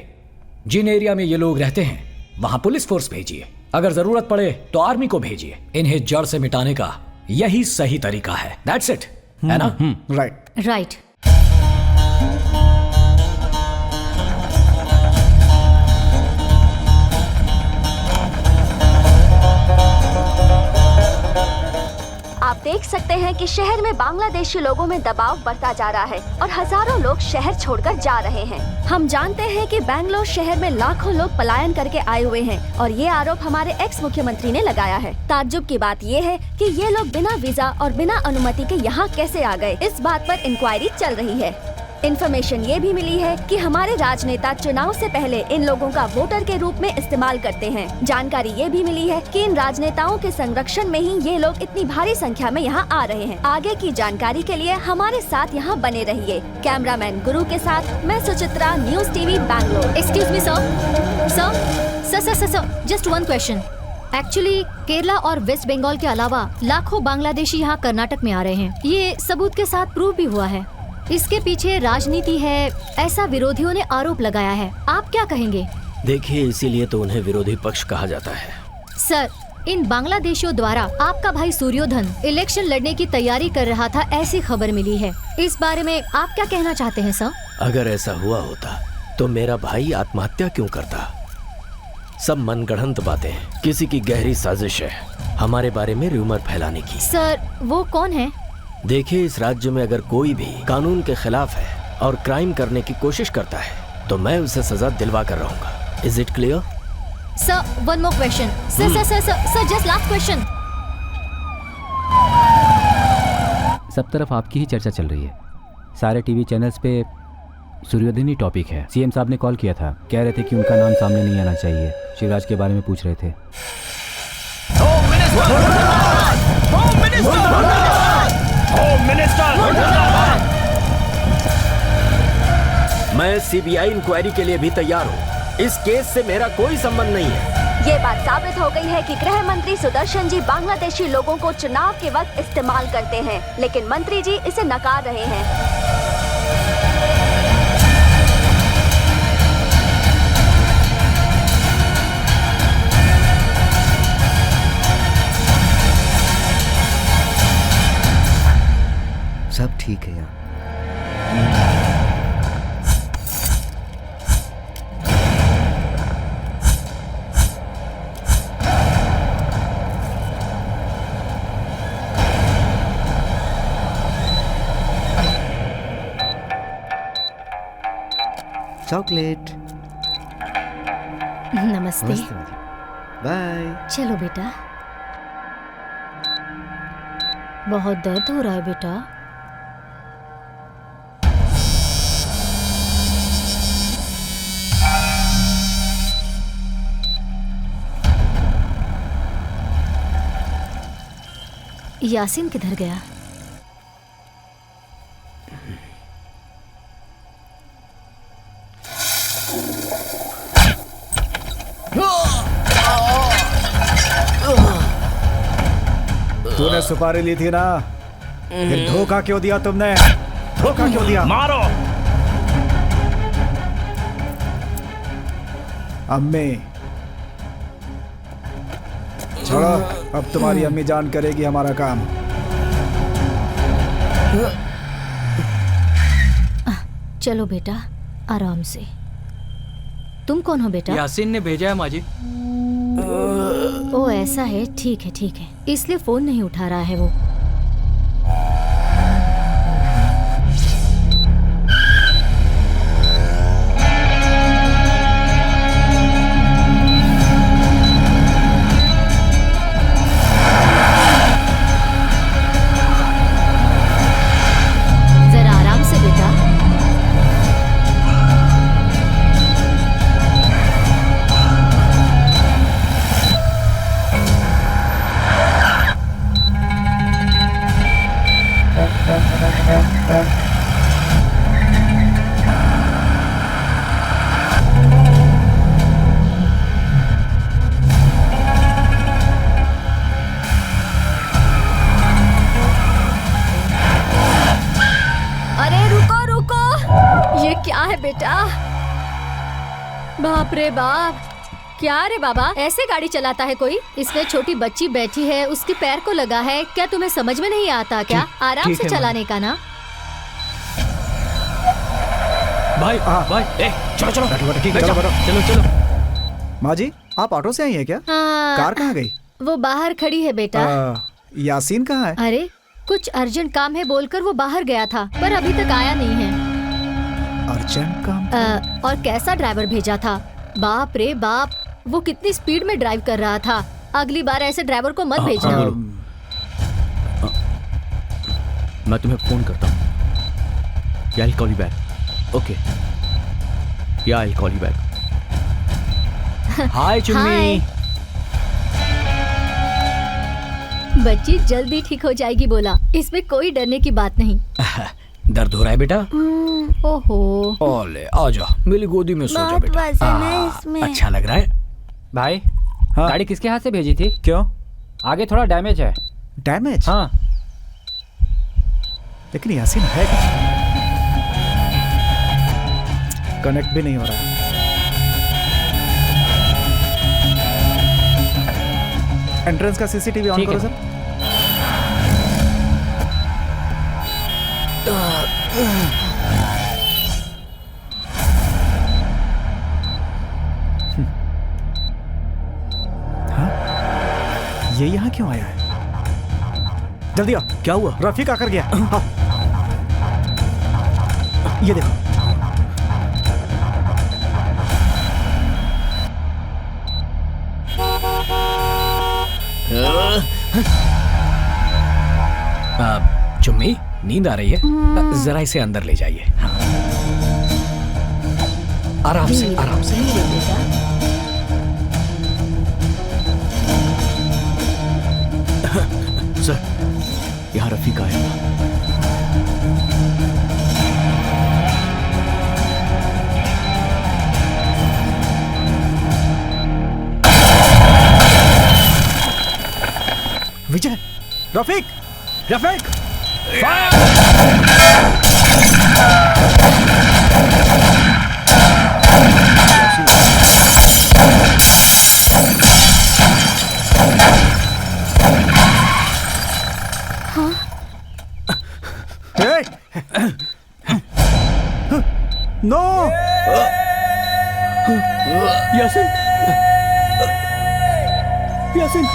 जिन एरिया में ये लोग रहते हैं वहां पुलिस फोर्स भेजिए, अगर जरूरत पड़े तो आर्मी को भेजिए। इन्हें जड़ से मिटाने का यही सही तरीका है। दैट्स इट, है ना? Right right. आप देख सकते हैं कि शहर में बांग्लादेशी लोगों में दबाव बढ़ता जा रहा है और हजारों लोग शहर छोड़कर जा रहे हैं। हम जानते हैं कि बेंगलोर शहर में लाखों लोग पलायन करके आए हुए हैं और ये आरोप हमारे एक्स मुख्यमंत्री ने लगाया है। ताज्जुब की बात ये है कि ये लोग बिना वीजा और बिना अनुमति के यहाँ कैसे आ गए, इस बात पर इंक्वायरी चल रही है। इन्फॉर्मेशन ये भी मिली है कि हमारे राजनेता चुनाव से पहले इन लोगों का वोटर के रूप में इस्तेमाल करते हैं। जानकारी ये भी मिली है कि इन राजनेताओं के संरक्षण में ही ये लोग इतनी भारी संख्या में यहाँ आ रहे हैं। आगे की जानकारी के लिए हमारे साथ यहाँ बने रहिए। कैमरामैन गुरु के साथ मैं Suchitra, news TV Bangalore. Excuse me sir, just one question. Actually Kerala और वेस्ट बंगाल के अलावा लाखों बांग्लादेशी यहाँ कर्नाटक में आ रहे हैं। ये सबूत के साथ प्रूव भी हुआ है। इसके पीछे राजनीति है, ऐसा विरोधियों ने आरोप लगाया है। आप क्या कहेंगे? देखिए, इसीलिए तो उन्हें विरोधी पक्ष कहा जाता है। सर, इन बांग्लादेशियों द्वारा आपका भाई सूर्योधन इलेक्शन लड़ने की तैयारी कर रहा था, ऐसी खबर मिली है। इस बारे में आप क्या कहना चाहते हैं सर? अगर ऐसा हुआ होता तो मेरा भाई आत्महत्या क्यों करता? सब मनगढ़ंत बातें हैं, किसी की गहरी साजिश है हमारे बारे में रूमर फैलाने की। सर, वो कौन है? देखिए, इस राज्य में अगर कोई भी कानून के खिलाफ है और क्राइम करने की कोशिश करता है तो मैं उसे सजा दिलवा कर रहूंगा। Is it clear? Sir, one more question. Sir, just last question. सब तरफ आपकी ही चर्चा चल रही है। सारे टीवी चैनल्स पे सूर्योदय ही टॉपिक है। सीएम साहब ने कॉल किया था, कह रहे थे कि उनका नाम सामने नहीं आना चाहिए। शिवराज के बारे में पूछ रहे थे। मैं सीबीआई इंक्वायरी के लिए भी तैयार हूँ। इस केस से मेरा कोई संबंध नहीं है। ये बात साबित हो गई है कि गृह मंत्री सुदर्शन जी बांग्लादेशी लोगों को चुनाव के वक्त इस्तेमाल करते हैं, लेकिन मंत्री जी इसे नकार रहे हैं। सब ठीक है यहाँ। चॉकलेट। नमस्ते। बाय। चलो बेटा। बहुत दर्द हो रहा है बेटा। यासीन किधर गया? तूने सुपारी ली थी ना, फिर धोखा क्यों दिया तुमने? धोखा क्यों दिया? मारो। अम्मी, छोड़ो, अब तुम्हारी अम्मी जान करेगी हमारा काम। चलो बेटा, आराम से। तुम कौन हो बेटा? यासीन ने भेजा है माँ जी। ओ ऐसा है, ठीक है ठीक है, इसलिए फोन नहीं उठा रहा है वो। जरा आराम से बेटा। अरे रुको रुको, ये क्या है बेटा? बाप रे बाप, क्या रे बाबा, ऐसे गाड़ी चलाता है कोई? इसमें छोटी बच्ची बैठी है, उसके पैर को लगा है। क्या तुम्हें समझ में नहीं आता क्या? आराम से चलाने का ना। भाई भाई, चलो चलो ठीक है, चलो चलो चलो। माँ जी, आप ऑटो से आई है क्या? कार कहाँ गई? वो बाहर खड़ी है बेटा। यासीन कहाँ है? अरे कुछ अर्जेंट काम है बोलकर वो बाहर गया था, पर अभी तक आया नहीं है। अर्जेंट काम? और कैसा ड्राइवर भेजा था, बाप रे बाप, वो कितनी स्पीड में ड्राइव कर रहा था। अगली बार ऐसे ड्राइवर को मत भेजना। मैं तुम्हें फोन करता हूँ। या I'll call you back. Okay. Yeah, I'll call you back. हाय चुन्नी। बच्ची जल्दी ठीक हो जाएगी बोला, इसमें कोई डरने की बात नहीं। दर्द हो रहा है बेटा? ओहो। ओले आजा, मेरी गोदी में सो जा बहुत बेटा। वजन है इसमें। अच्छा लग रहा है भाई। गाड़ी किसके हाथ से भेजी थी? क्यों? आगे थोड़ा डैमेज है। डैमेज? हाँ। लेकिन यासीन है क्या? कनेक्ट भी नहीं हो रहा है। एंट्रेंस का सीसीटीवी ऑन करो सर। ये यहाँ क्यों आया है? जल्दी आओ। क्या हुआ? रफीक आकर गया। हाँ। ये देखो। चुम्मी, नींद आ रही है? जरा इसे अंदर ले जाइए। आराम से, आराम से। सर, यहाँ रफीक आया था। विजय, रफीक, रफीक, नो। यासिन, यासिन।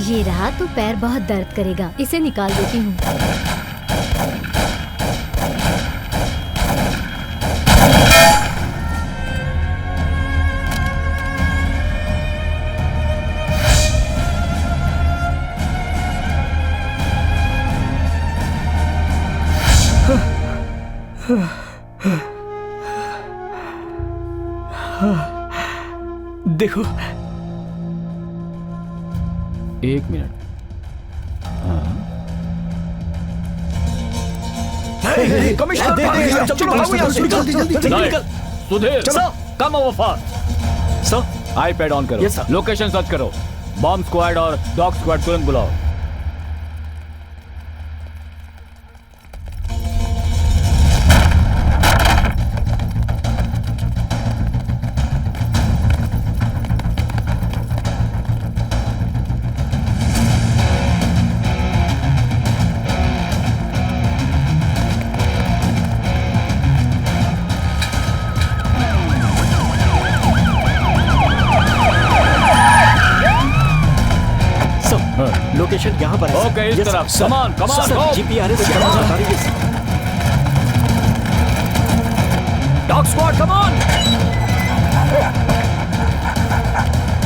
ये रहा तो पैर बहुत दर्द करेगा, इसे निकाल देती हूँ। देखो, एक मिनट। हाँ। कमिश्नर चलो भागो यहाँ से, जल्दी निकल। सुधीर चलो come over fast. Sir iPad on करो। Yes, sir. लोकेशन सर्च करो। बॉम्ब स्क्वाड और डॉग स्क्वाड तुरंत बुलाओ। लोकेशन यहाँ पर है। ओके, इस तरफ। कमान जीपीआरएस की तरफ बता रही है। Dog squad come on.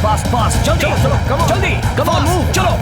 Fast fast जल्दी चलो कम ऑन जल्दी कम ऑन मूव चलो।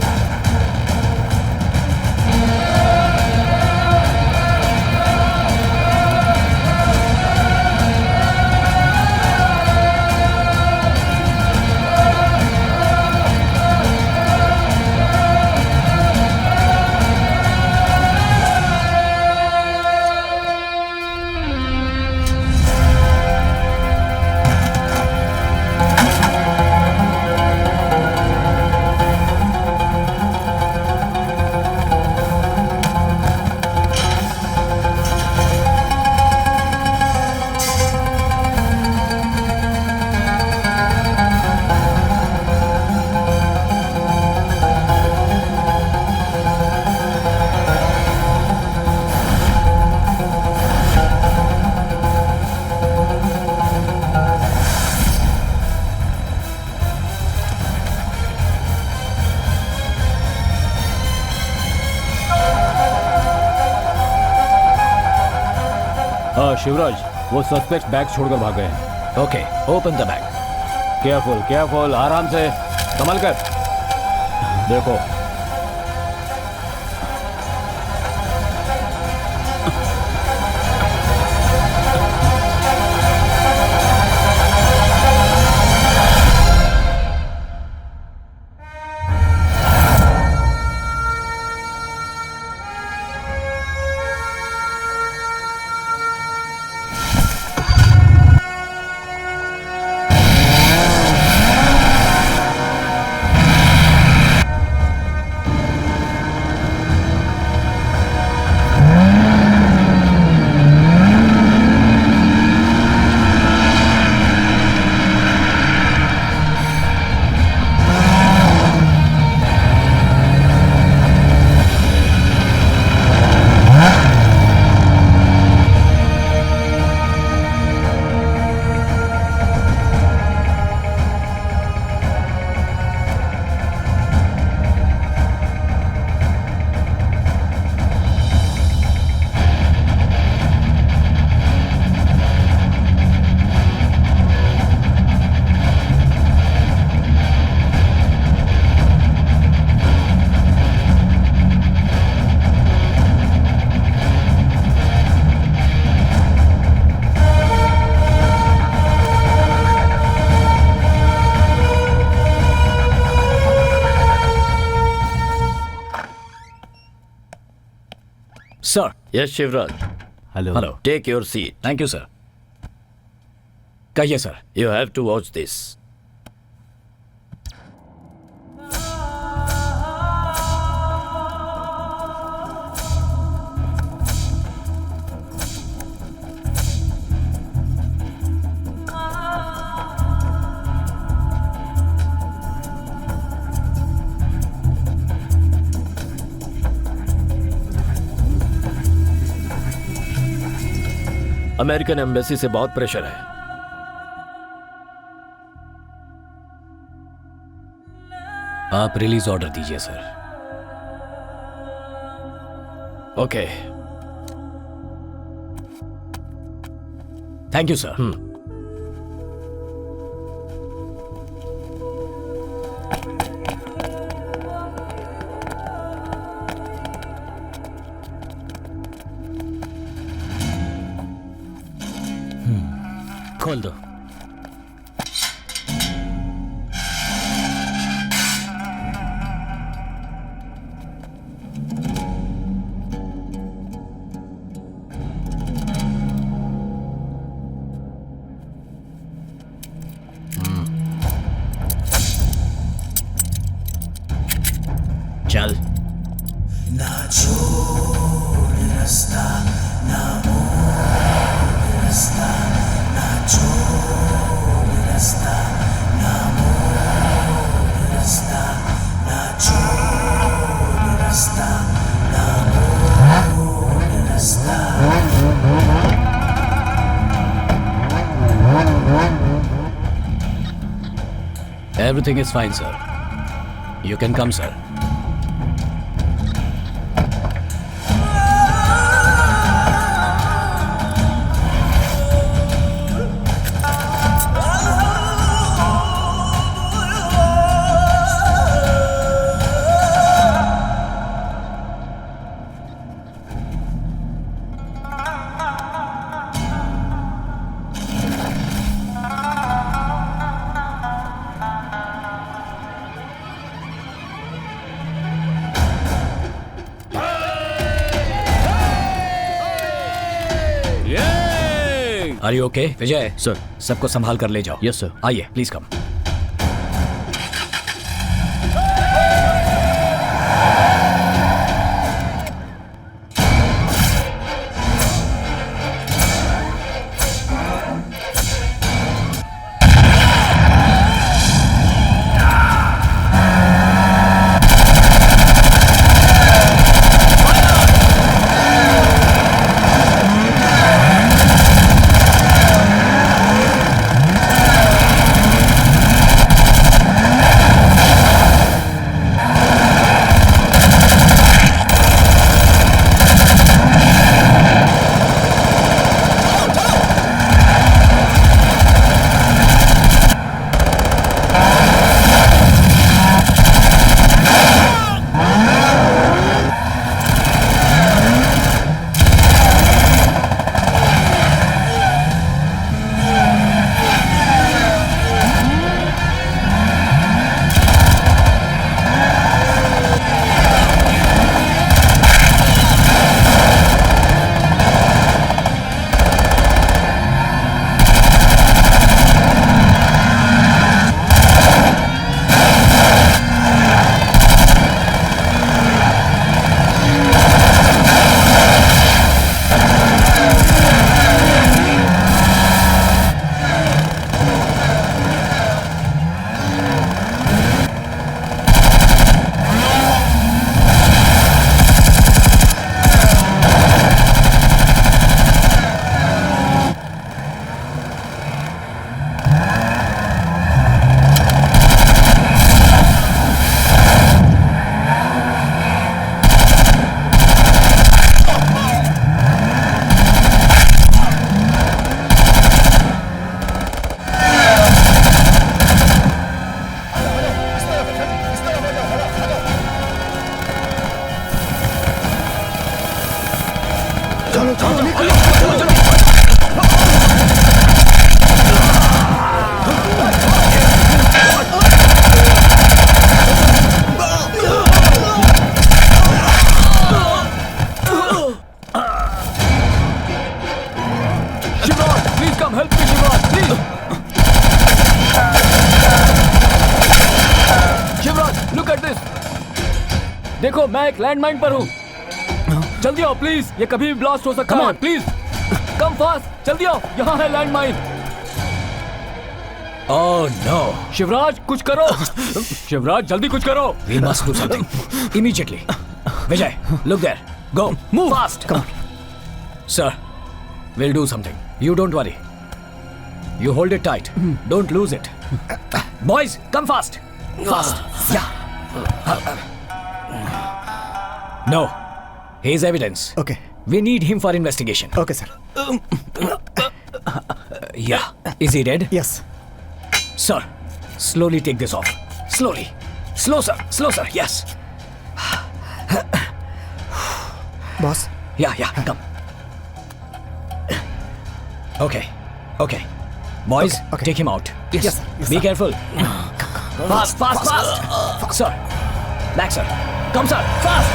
शिवराज, वो सस्पेक्ट बैग छोड़कर भाग गए हैं। Okay, open the bag. Careful careful, आराम से संभल कर देखो। Sir. Yes, Shivraj. Hello. Hello. Take your seat. Thank you, sir. कहिए sir. You have to watch this. American embassy से बहुत प्रेशर है। आप रिलीज ऑर्डर दीजिए sir. Okay. Thank you sir. खोल दो। Everything is fine, sir. You can come, sir. Are you okay, Vijay? Sir, सबको संभाल कर ले जाओ. Yes sir. आइए, प्लीज कम. देखो मैं एक लैंडमाइन पर हूँ. जल्दी आओ प्लीज, ये कभी भी ब्लास्ट हो सकता है. प्लीज कम फास्ट, जल्दी आओ, यहाँ है लैंडमाइन. Oh no! शिवराज कुछ करो. शिवराज जल्दी कुछ करो. We must do something immediately. Vijay, look there. Go. Move fast. Come on. Sir, we'll do something. You don't worry. You hold it tight. Don't lose it. Boys, come fast. Fast. Yeah. No. He's evidence. Okay. We need him for investigation. Okay, sir. Yeah. Is he dead? Yes. Sir, slowly take this off. Slowly. Slow, sir. Slow, sir. Yes. Boss. Yeah, come. Okay. Boys, Okay. take him out. Yes, sir. Yes, Be sir. careful. Fast. Sir. Back, sir. Come, sir. Fast.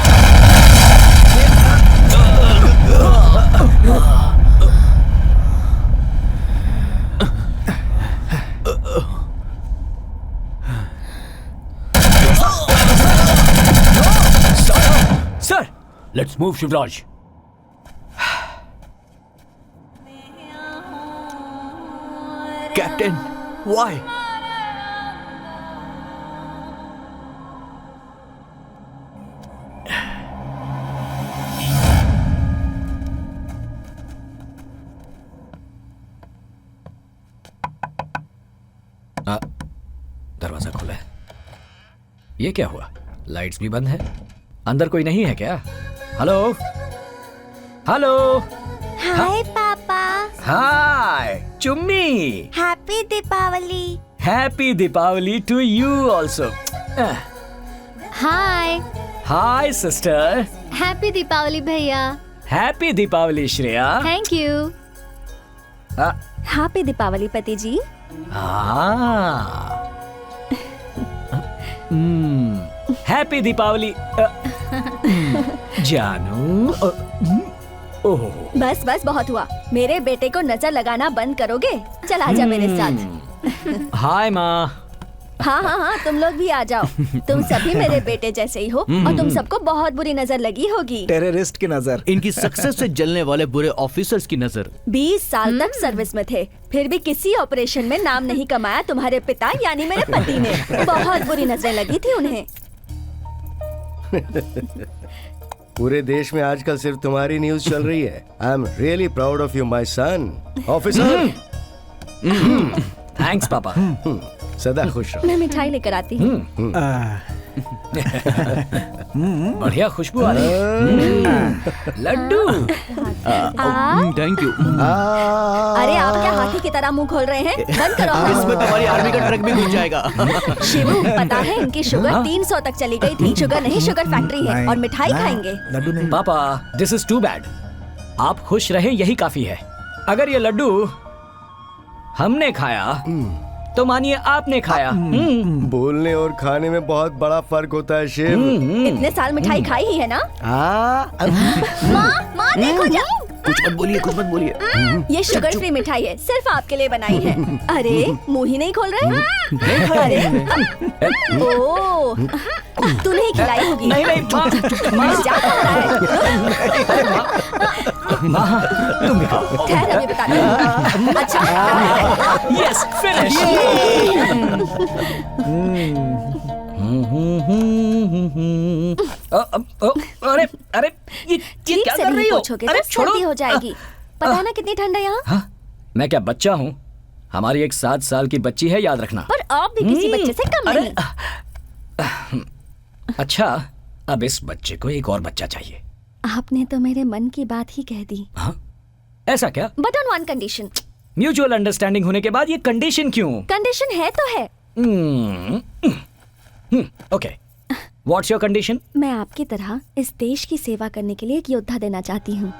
Sir. Let's move, Shivraj. Captain, why? दरवाजा खुला है। ये क्या हुआ? Lights भी बंद है। अंदर कोई नहीं है क्या? Hello hello. हाय पापा। Hi Chummi. Happy Deepavali. Happy Deepavali to you also. Hi hi sister. Happy Deepavali भैया। Happy Deepavali Shreya. Thank you. Happy Deepavali पति जी। हैप्पी दीपावली जानू। ओह बस बस बहुत हुआ। मेरे बेटे को नजर लगाना बंद करोगे? चल आजा मेरे साथ। हाय माँ। हाँ हाँ हाँ, तुम लोग भी आ जाओ। तुम सभी मेरे बेटे जैसे ही हो और तुम सबको बहुत बुरी नजर लगी होगी। टेररिस्ट की नजर। इनकी सक्सेस से जलने वाले बुरे ऑफिसर्स की नजर। 20 साल तक सर्विस में थे, फिर भी किसी ऑपरेशन में नाम नहीं कमाया तुम्हारे पिता यानी मेरे पति ने। बहुत बुरी नजर लगी थी उन्हें। पूरे देश में आजकल सिर्फ तुम्हारी न्यूज चल रही है। I am really proud of you my son. Officer. Thanks पापा। सदा खुश रहो। मैं मिठाई लेकर आती हूँ। बढ़िया खुशबू आ रही है। लड्डू। Thank you. अरे आप क्या हाथी की तरह मुंह खोल रहे हैं? बंद करो। इसमें तुम्हारी आर्मी का ट्रक भी घुस जाएगा। शिवू, पता है इनकी शुगर 300 तक चली गई थी। शुगर नहीं, शुगर फैक्ट्री है और मिठाई खाएंगे। लड्डू नहीं। पापा दिस इज टू बैड। आप खुश रहें यही काफी है। अगर ये लड्डू हमने खाया तो मानिए आपने खाया। बोलने और खाने में बहुत बड़ा फर्क होता है शिव। इतने साल मिठाई खाई ही है ना? माँ देखो जा। कुछ मत बोलिए, कुछ मत बोलिए। ये शुगर फ्री मिठाई है, सिर्फ आपके लिए बनाई है। अरे मुंह ही नहीं खोल रहे। अरे ओ, तूने ही खिलाई होगी। नहीं नहीं माँ। जा रहा है। माँ तुम खाओ। ठहर अभी बताती हूँ। अच्छा यस फिनिश। अरे अरे ये ठीक क्या से कर रही नहीं हो? पूछोगे अरे तो सर्दी हो जाएगी। पता है ना कितनी ठंड है यहाँ? हाँ, मैं क्या बच्चा हूँ? हमारी एक 7 साल की बच्ची है, याद रखना। पर आप भी किसी बच्चे से कम नहीं। अच्छा अब इस बच्चे को एक और बच्चा चाहिए। आपने तो मेरे मन की बात ही कह दी। हाँ? ऐसा क्या? But on one condition. Mutual understanding होने के बाद ये कंडीशन क्यों? कंडीशन है तो है। Okay what's your condition? मैं आपकी तरह इस देश की सेवा करने के लिए एक योद्धा देना चाहती हूँ।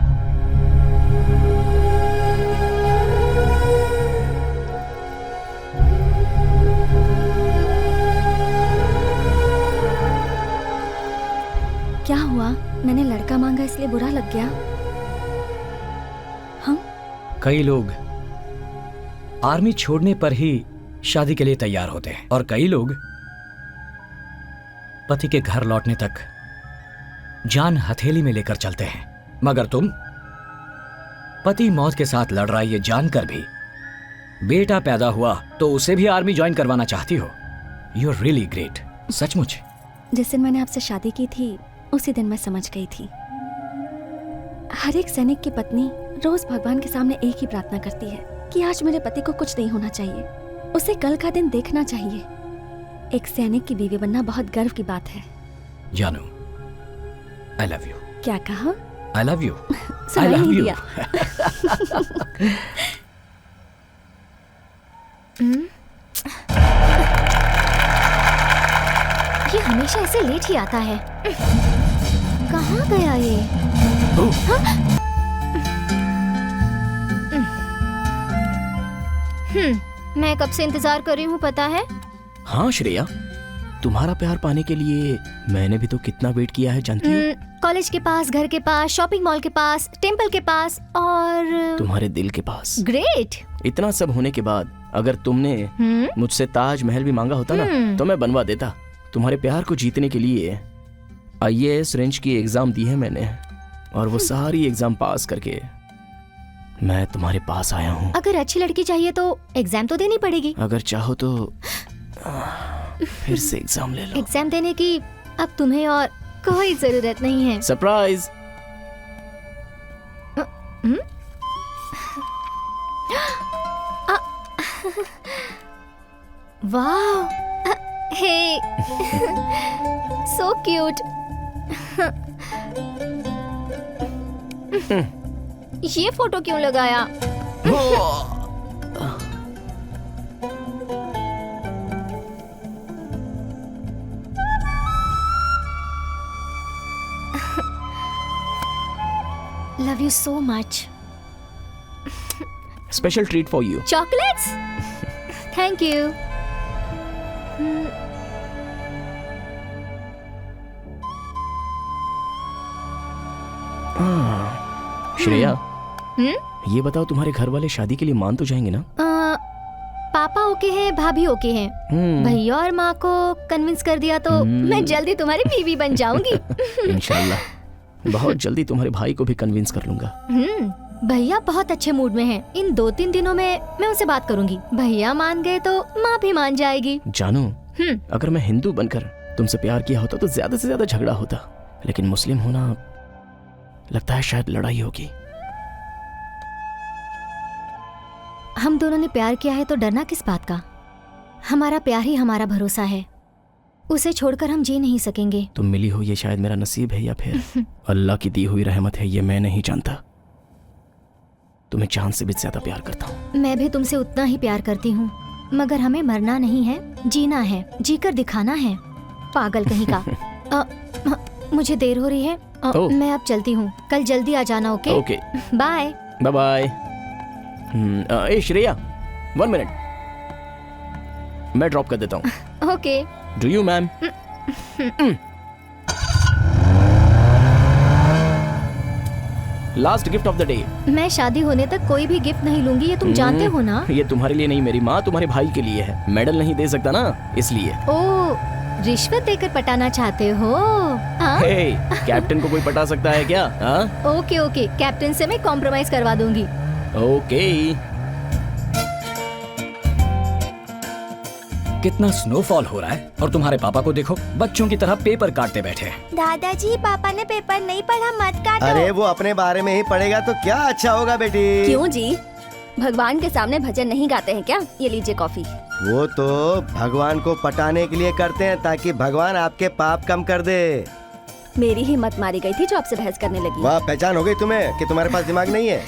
क्या हुआ? मैंने लड़का मांगा इसलिए बुरा लग गया? हम कई लोग आर्मी छोड़ने पर ही शादी के लिए तैयार होते हैं और कई लोग पति के घर लौटने तक जान हथेली में लेकर चलते हैं। मगर तुम पति मौत के साथ लड़ रहा है ये जानकर भी बेटा पैदा हुआ तो उसे भी आर्मी ज्वाइन करवाना चाहती हो। You are really great. सचमुच। जिस दिन मैंने आपसे शादी की थी उसी दिन मैं समझ गई थी। हर एक सैनिक की पत्नी रोज भगवान के सामने एक ही प्रार्थना करती है कि आज मेरे पति को कुछ नहीं होना चाहिए, उसे कल का दिन देखना चाहिए। एक सैनिक की बीवी बनना बहुत गर्व की बात है। जानू आई लव यू। क्या कहा? I love you. सुनाई नहीं दिया। ये हमेशा ऐसे लेट ही आता है। कहाँ गया ये? मैं कब से इंतजार कर रही हूँ पता है? हाँ श्रेया, तुम्हारा प्यार पाने के लिए मैंने भी तो कितना वेट किया है जानती हो? कॉलेज के पास, घर के पास, शॉपिंग मॉल के पास, टेम्पल के पास और तुम्हारे दिल के पास। ग्रेट। इतना सब होने के बाद अगर तुमने मुझसे ताजमहल भी मांगा होता ना तो मैं बनवा देता। तुम्हारे प्यार को जीतने के लिए IAS रेंज की एग्जाम दी है मैंने और वो सारी एग्जाम पास करके मैं तुम्हारे पास आया हूँ। अगर अच्छी लड़की चाहिए तो एग्जाम तो देनी पड़ेगी। अगर चाहो तो फिर से एग्जाम ले लो। एग्जाम देने की अब तुम्हें और कोई जरूरत नहीं है। सरप्राइज। वाह हे सो क्यूट। ये फोटो क्यों लगाया? Love you so much. Special treat for you. Chocolates? Thank you. Shreya, ये बताओ तुम्हारे घर वाले शादी के लिए मान तो जाएंगे ना? पापा ओके हैं, भाभी ओके हैं। भैया और माँ को कन्विंस कर दिया तो मैं जल्दी तुम्हारी बीवी बन जाऊंगी। इंशाल्लाह बहुत जल्दी तुम्हारे भाई को भी कन्विंस कर लूंगा। भैया बहुत अच्छे मूड में हैं। इन 2-3 दिनों में मैं उनसे बात करूंगी। भैया मान गए तो माँ भी मान जाएगी। जानू, अगर मैं हिंदू बनकर तुमसे प्यार किया होता तो ज्यादा से ज्यादा झगड़ा होता, लेकिन मुस्लिम होना लगता है शायद लड़ाई होगी। हम दोनों ने प्यार किया है तो डरना किस बात का? हमारा प्यार ही हमारा भरोसा है, उसे छोड़कर हम जी नहीं सकेंगे। तुम मिली हो ये शायद मेरा नसीब है या फिर अल्लाह की दी हुई रहमत है, ये मैं नहीं जानता। तुम्हें जान से भी ज्यादा प्यार करता हूँ। मैं भी तुमसे उतना ही प्यार करती हूँ, मगर हमें मरना नहीं है, जीना है, जीकर दिखाना है। पागल कहीं का। मुझे देर हो रही है, मैं अब चलती हूँ। कल जल्दी आ जाना। Okay okay, bye bye bye. ए श्रेया, 1 मिनट, मैं ड्रॉप कर देता हूँ। Okay. Do you ma'am? Last gift of the day. मैं शादी होने तक कोई भी गिफ्ट नहीं लूंगी, ये तुम जानते हो ना। ये तुम्हारे लिए नहीं मेरी माँ, तुम्हारे भाई के लिए है। मेडल नहीं दे सकता ना, इसलिए। ओ, रिश्वत देकर पटाना चाहते हो? हे, कैप्टन को कोई पटा सकता है क्या? ओके ओके, कैप्टन से मैं कॉम्प्रोमाइज करवा दूंगी। ओके। कितना स्नोफॉल हो रहा है और तुम्हारे पापा को देखो, बच्चों की तरह पेपर काटते बैठे हैं। दादाजी, पापा ने पेपर नहीं पढ़ा, मत काटो। अरे वो अपने बारे में ही पढ़ेगा तो क्या अच्छा होगा बेटी। क्यों जी, भगवान के सामने भजन नहीं गाते हैं क्या? ये लीजिए कॉफी। वो तो भगवान को पटाने के लिए करते हैं ताकि भगवान आपके पाप कम कर दे। मेरी हिम्मत मारी गई थी जो आपसे बहस करने लगी। वाह, पहचान हो गई तुम्हें कि तुम्हारे पास दिमाग नहीं है।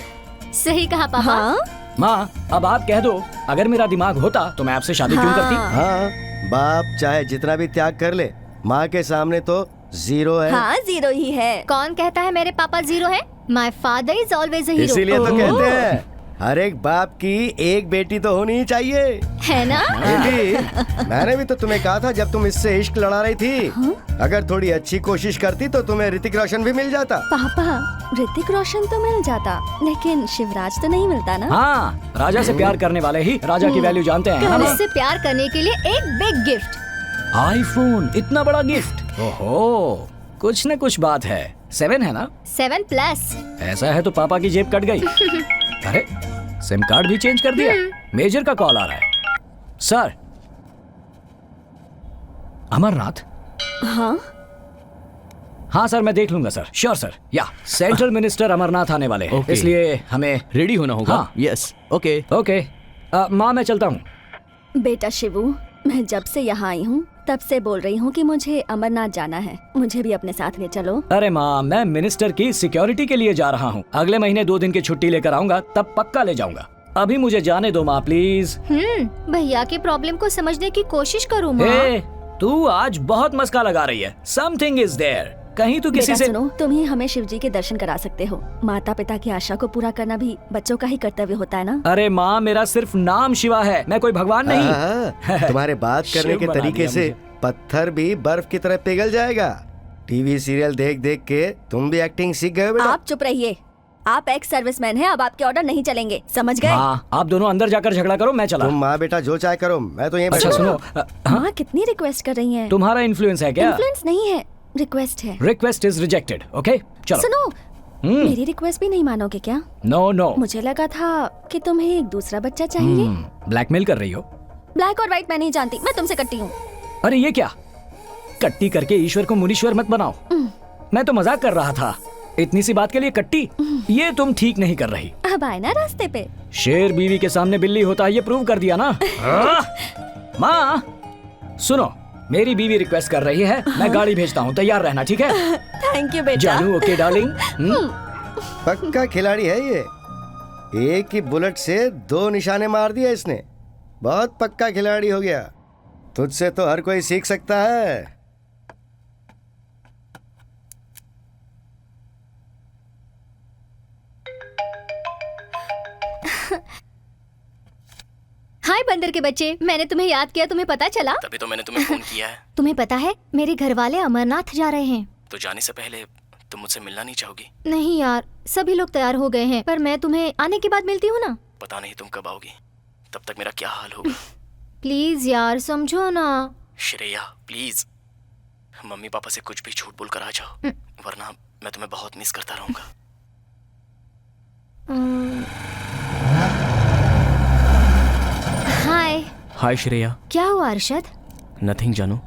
सही कहा पापा। माँ, अब आप कह दो, अगर मेरा दिमाग होता तो मैं आपसे शादी क्यों करती? हाँ, बाप चाहे जितना भी त्याग कर ले, माँ के सामने तो 0 है। हाँ, 0 ही है। कौन कहता है मेरे पापा 0 है? My father is always a hero. इसीलिए तो कहते हैं हर एक बाप की एक बेटी तो होनी ही चाहिए, है ना? बेटी, मैंने भी तो तुम्हें कहा था जब तुम इससे इश्क लड़ा रही थी। अगर थोड़ी अच्छी कोशिश करती तो तुम्हें ऋतिक रोशन भी मिल जाता। पापा, ऋतिक रोशन तो मिल जाता, लेकिन शिवराज तो नहीं मिलता ना। हाँ, राजा से प्यार करने वाले ही राजा की वैल्यू जानते हैं। इससे प्यार करने के लिए एक बिग गिफ्ट, आईफोन। इतना बड़ा गिफ्ट? ओहो, कुछ न कुछ बात है। 7 है ना? 7+। ऐसा है तो पापा की जेब कट गई। अरे, सिम कार्ड भी चेंज कर दिया। मेजर का कॉल आ रहा है। सर, अमरनाथ? हाँ हाँ सर, मैं देख लूंगा सर। Sure sir. या सेंट्रल मिनिस्टर अमरनाथ आने वाले हैं, इसलिए हमें रेडी होना होगा। हाँ। Yes, okay okay. माँ, मैं चलता हूँ। बेटा शिवू, मैं जब से यहाँ आई हूँ तब से बोल रही हूँ कि मुझे अमरनाथ जाना है, मुझे भी अपने साथ ले चलो। अरे माँ, मैं मिनिस्टर की सिक्योरिटी के लिए जा रहा हूँ। अगले महीने 2 दिन की छुट्टी लेकर आऊंगा, तब पक्का ले जाऊंगा। अभी मुझे जाने दो माँ, प्लीज। भैया की प्रॉब्लम को समझने की कोशिश करो माँ। तू आज बहुत मस्का लगा रही है। Something is there. कहीं तू किसी से सुनो, तुम ही हमें शिव जी के दर्शन करा सकते हो। माता पिता की आशा को पूरा करना भी बच्चों का ही कर्तव्य होता है ना। अरे माँ, मेरा सिर्फ नाम शिवा है, मैं कोई भगवान नहीं। तुम्हारे बात करने के तरीके से पत्थर भी बर्फ की तरह पिघल जाएगा। टीवी सीरियल देख देख के तुम भी एक्टिंग सीख गए बेटा। आप चुप रहिए, आप एक्स सर्विसमैन हैं, अब आपके ऑर्डर नहीं चलेंगे, समझ गए? आप दोनों अंदर जाकर झगड़ा करो, मैं चला। तुम माँ बेटा जो चाहे करो, मैं तो यहीं अच्छा सुनो, माँ कितनी रिक्वेस्ट कर रही हैं। तुम्हारा इन्फ्लुएंस है क्या? इन्फ्लुएंस नहीं है, रिक्वेस्ट है। Request is rejected. ओके, चलो। सुनो, मेरी रिक्वेस्ट भी नहीं मानोगे क्या? नो नो, मुझे लगा था कि तुम्हें एक दूसरा बच्चा चाहिए। ब्लैकमेल कर रही हो? ब्लैक और व्हाइट मैं नहीं जानती, मैं तुमसे कट्टी हूँ। अरे ये क्या, कट्टी करके ईश्वर को मुनीश्वर मत बनाओ। मैं तो मजाक कर रहा था, इतनी सी बात के लिए कट्टी? ये तुम ठीक नहीं कर रही। अब आए ना रास्ते पे। शेर बीवी के सामने बिल्ली होता है, ये प्रूव कर दिया ना। माँ सुनो, मेरी बीवी रिक्वेस्ट कर रही है, मैं गाड़ी भेजता हूँ, तैयार रहना, ठीक है? थैंक यू बेटा। जानू, ओके डार्लिंग। पक्का खिलाड़ी है ये। एक ही बुलेट से 2 निशाने मार दिया इसने। बहुत पक्का खिलाड़ी हो गया। तुझसे तो हर कोई सीख सकता है। हाय बंदर के बच्चे, मैंने तुम्हें याद किया, तुम्हें पता चला? तभी तो मैंने तुम्हें फोन किया है। तुम्हें पता है मेरे घर वाले अमरनाथ जा रहे हैं। तो जाने से पहले तुम मुझसे मिलना नहीं चाहोगी? नहीं यार, सभी लोग तैयार हो गए हैं, पर मैं तुम्हें आने के बाद मिलती हूँ ना। पता नहीं तुम कब आओगी, तब तक मेरा क्या हाल होगा। प्लीज यार समझो ना। श्रेया प्लीज, मम्मी पापा से कुछ भी झूठ बोल कर आ जाओ, वरना मैं तुम्हें बहुत मिस करता रहूंगा। हाय। हाय श्रेया। क्या हुआ अरशद? नथिंग जानू,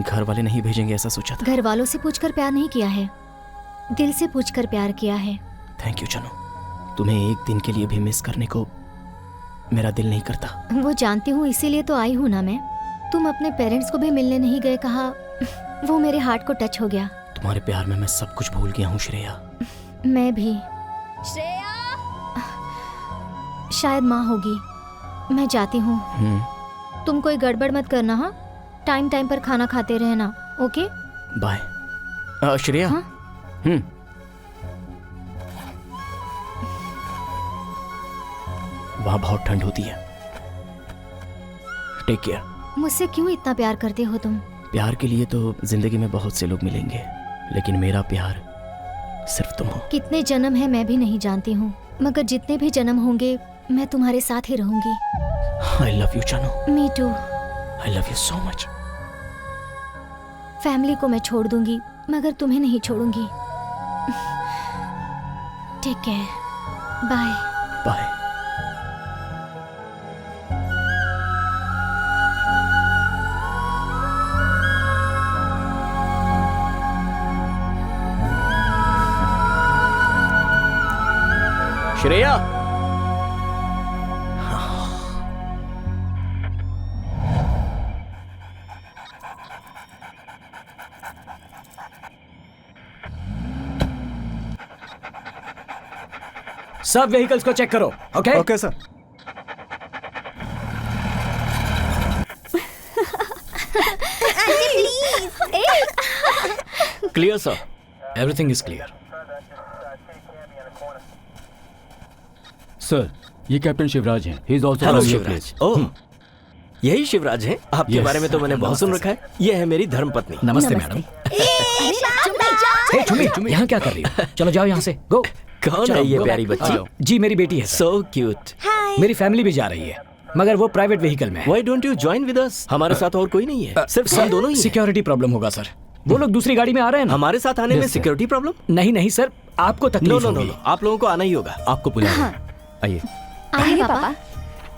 घर वाले नहीं भेजेंगे ऐसा सोचा था। घर वालों से पूछकर प्यार नहीं किया है, दिल से पूछकर प्यार किया है। थैंक यू जानू, तुम्हें एक दिन के लिए भी मिस करने को मेरा दिल नहीं करता। वो जानती हूँ, इसीलिए तो आई हूँ ना मैं। तुम अपने पेरेंट्स को भी मिलने नहीं गए कहा, वो मेरे हार्ट को टच हो गया। तुम्हारे प्यार में मैं सब कुछ भूल गया हूँ श्रेया। मैं भी। श्रेया शायद माँ होगी, मैं जाती हूँ। तुम कोई गड़बड़ मत करना, हाँ? टाइम टाइम पर खाना खाते रहना, ओके? बाय। श्रेया। हाँ? वहाँ बहुत ठंड होती है, टेक केयर। मुझसे क्यों इतना प्यार करते हो तुम? प्यार के लिए तो जिंदगी में बहुत से लोग मिलेंगे, लेकिन मेरा प्यार सिर्फ तुम हो। कितने जन्म है मैं भी नहीं जानती हूँ, मगर जितने भी जन्म होंगे मैं तुम्हारे साथ ही रहूंगी। I love you जानू। Me too। I love you so much। Family को मैं छोड़ दूंगी, मगर तुम्हें नहीं छोड़ूंगी। Take care, bye. Bye. Shreya. सब व्हीकल्स को चेक करो, okay? Okay sir. Clear sir, everything is clear. Sir, ये कैप्टन शिवराज हैं। He is also hello Shivraj. Oh, यही शिवराज हैं? आपके बारे में तो मैंने बहुत सुन रखा है। ये है मेरी धर्मपत्नी। नमस्ते मैडम। चुम्मी, यहाँ क्या कर रही हो? चलो जाओ यहाँ से, गो। कौन है ये प्यारी बच्ची? जी मेरी बेटी है। So cute. मेरी फैमिली भी जा रही है, मगर वो प्राइवेट व्हीकल में है। Why don't you join with us? हमारे साथ और कोई नहीं है, सिर्फ हम दोनों ही हैं। सिक्योरिटी प्रॉब्लम होगा सर, वो लोग दूसरी गाड़ी में आ रहे हैं ना। हमारे साथ आने में सिक्योरिटी प्रॉब्लम? नहीं सर, आपको तकलीफ होगी। नो, आप लोगों को आना ही होगा। आपको बुलाया। आइए। आइए पापा।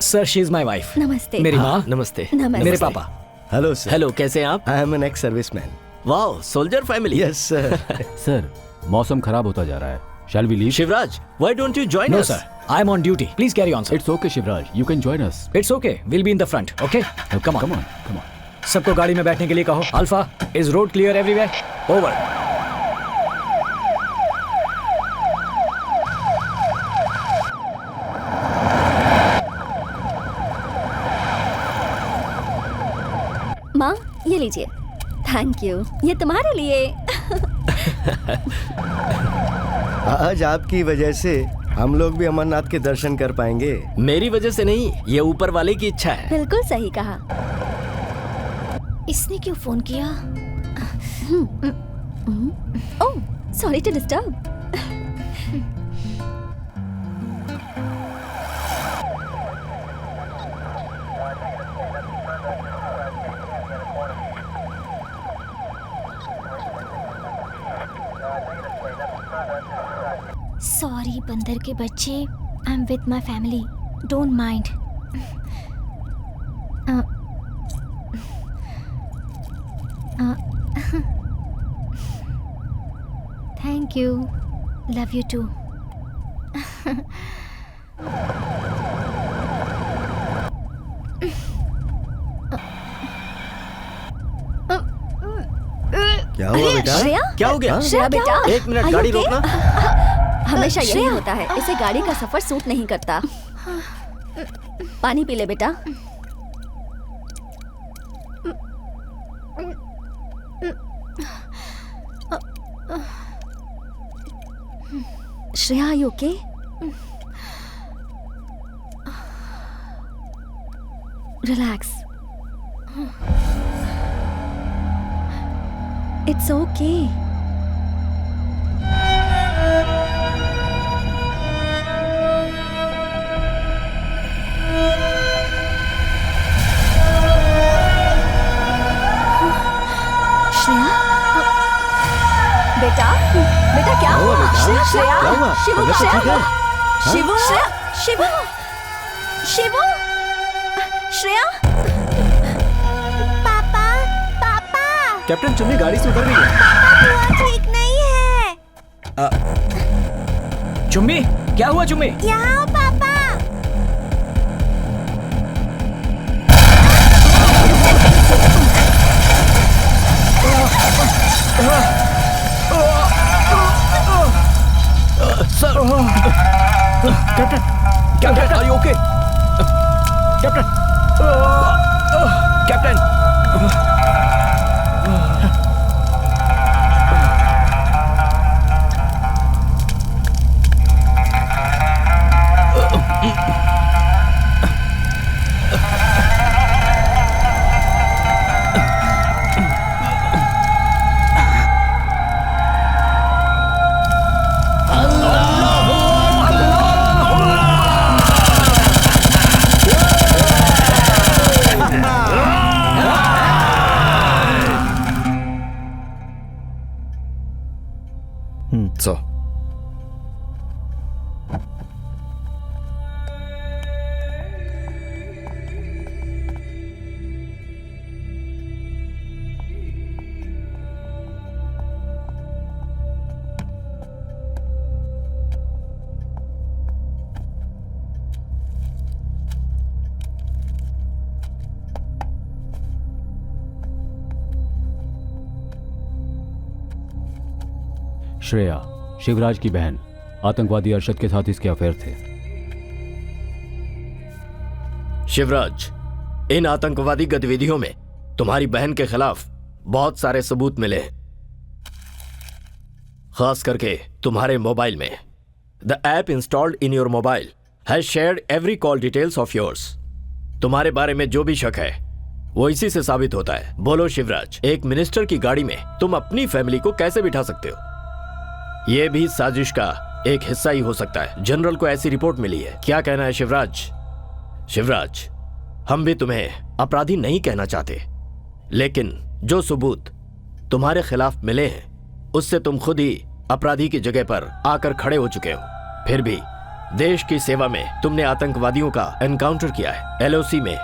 Sir, she is my wife. नमस्ते। मेरी माँ। नमस्ते। मेरे पापा। Hello sir. हेलो, कैसे हैं आप? I am an ex serviceman. Wow, soldier family. Yes sir. Sir, मौसम खराब होता जा रहा है। Shall we leave? Shivraj, why don't you join No us? sir, I am on duty. Please carry on, sir. It's okay, Shivraj. You can join us. It's okay. We'll be in the front. Okay? Come on. Come on. सबको गाड़ी में बैठने के लिए कहो। Alpha, is road clear everywhere? Over. माँ, ये लीजिए। थैंक यू, ये तुम्हारे लिए। आज आपकी वजह से हम लोग भी अमरनाथ के दर्शन कर पाएंगे। मेरी वजह से नहीं, ये ऊपर वाले की इच्छा है। बिल्कुल सही कहा। इसने क्यों फोन किया? Oh, sorry to disturb. Sorry बंदर के बच्चे, I am with my family, don't mind. Thank you, love you too. क्या हुआ बेटा? श्रेया? क्या हो गया? श्रेया बेटा, एक मिनट, are you गाड़ी okay? रोकना। हमेशा यही श्रेया। होता है, इसे गाड़ी का सफर सूट नहीं करता। पानी पी ले बेटा। Shreya, are you okay? Relax. It's okay. Shreya, बेटा, बेटा क्या हुआ? श्रेया, श्रेया, क्या हुआ? शिवू, तबीयत श्रेया, ठीक है? शिवू, श्रेया, शिवू, शिवू, श्रेया। पापा, पापा, कैप्टन चुन्नी गाड़ी से उतर गई है। पापा बुआ ठीक नहीं है। चुम्मी, क्या हुआ चुम्मी? यहाँ आओ पापा। Sir, captain, captain, are you okay? Captain, captain, so Shreya Shivraj की बहन, आतंकवादी अरशद के साथ इसके अफेयर थे। शिवराज, इन आतंकवादी गतिविधियों में तुम्हारी बहन के खिलाफ बहुत सारे सबूत मिले हैं, खास करके तुम्हारे मोबाइल में। The app installed in your mobile has shared every call details of yours. तुम्हारे बारे में जो भी शक है वो इसी से साबित होता है। बोलो शिवराज, एक मिनिस्टर की गाड़ी में तुम अपनी फैमिली को कैसे बिठा सकते हो? यह भी साजिश का एक हिस्सा ही हो सकता है। जनरल को ऐसी रिपोर्ट मिली है। क्या कहना है शिवराज? शिवराज, हम भी तुम्हें अपराधी नहीं कहना चाहते, लेकिन जो सबूत तुम्हारे खिलाफ मिले हैं उससे तुम खुद ही अपराधी की जगह पर आकर खड़े हो चुके हो। फिर भी देश की सेवा में तुमने आतंकवादियों का एनकाउंटर किया है। एलओसी में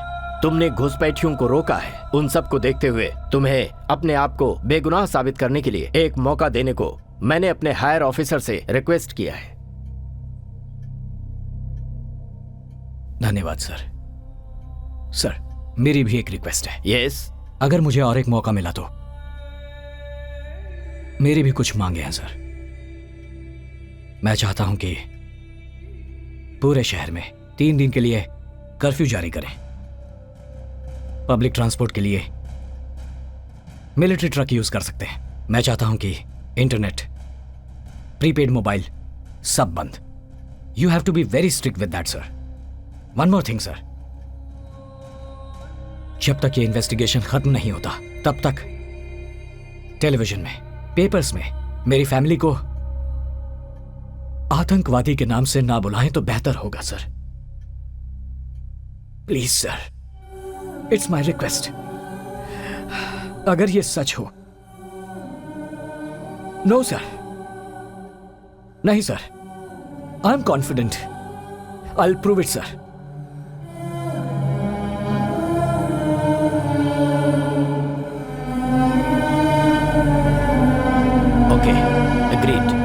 तुमने घुसपैठियों को रोका है। उन सब को देखते हुए तुम्हें अपने आप को बेगुनाह साबित करने के लिए एक मौका देने को मैंने अपने हायर ऑफिसर से रिक्वेस्ट किया है। धन्यवाद सर। सर, मेरी भी एक रिक्वेस्ट है। यस। अगर मुझे और एक मौका मिला तो। मेरी भी कुछ मांगे हैं सर। मैं चाहता हूं कि पूरे शहर में 3 दिन के लिए कर्फ्यू जारी करें। पब्लिक ट्रांसपोर्ट के लिए मिलिट्री ट्रक यूज कर सकते हैं। मैं चाहता हूं कि इंटरनेट, प्रीपेड मोबाइल सब बंद। You have to be very strict with that sir. One more thing sir, जब तक ये इन्वेस्टिगेशन खत्म नहीं होता तब तक टेलीविजन में, पेपर्स में मेरी फैमिली को आतंकवादी के नाम से ना बुलाएं तो बेहतर होगा sir. Please sir, it's my request. अगर ये सच हो। नो सर, नहीं sir, I am confident, I will prove it sir. Okay, agreed.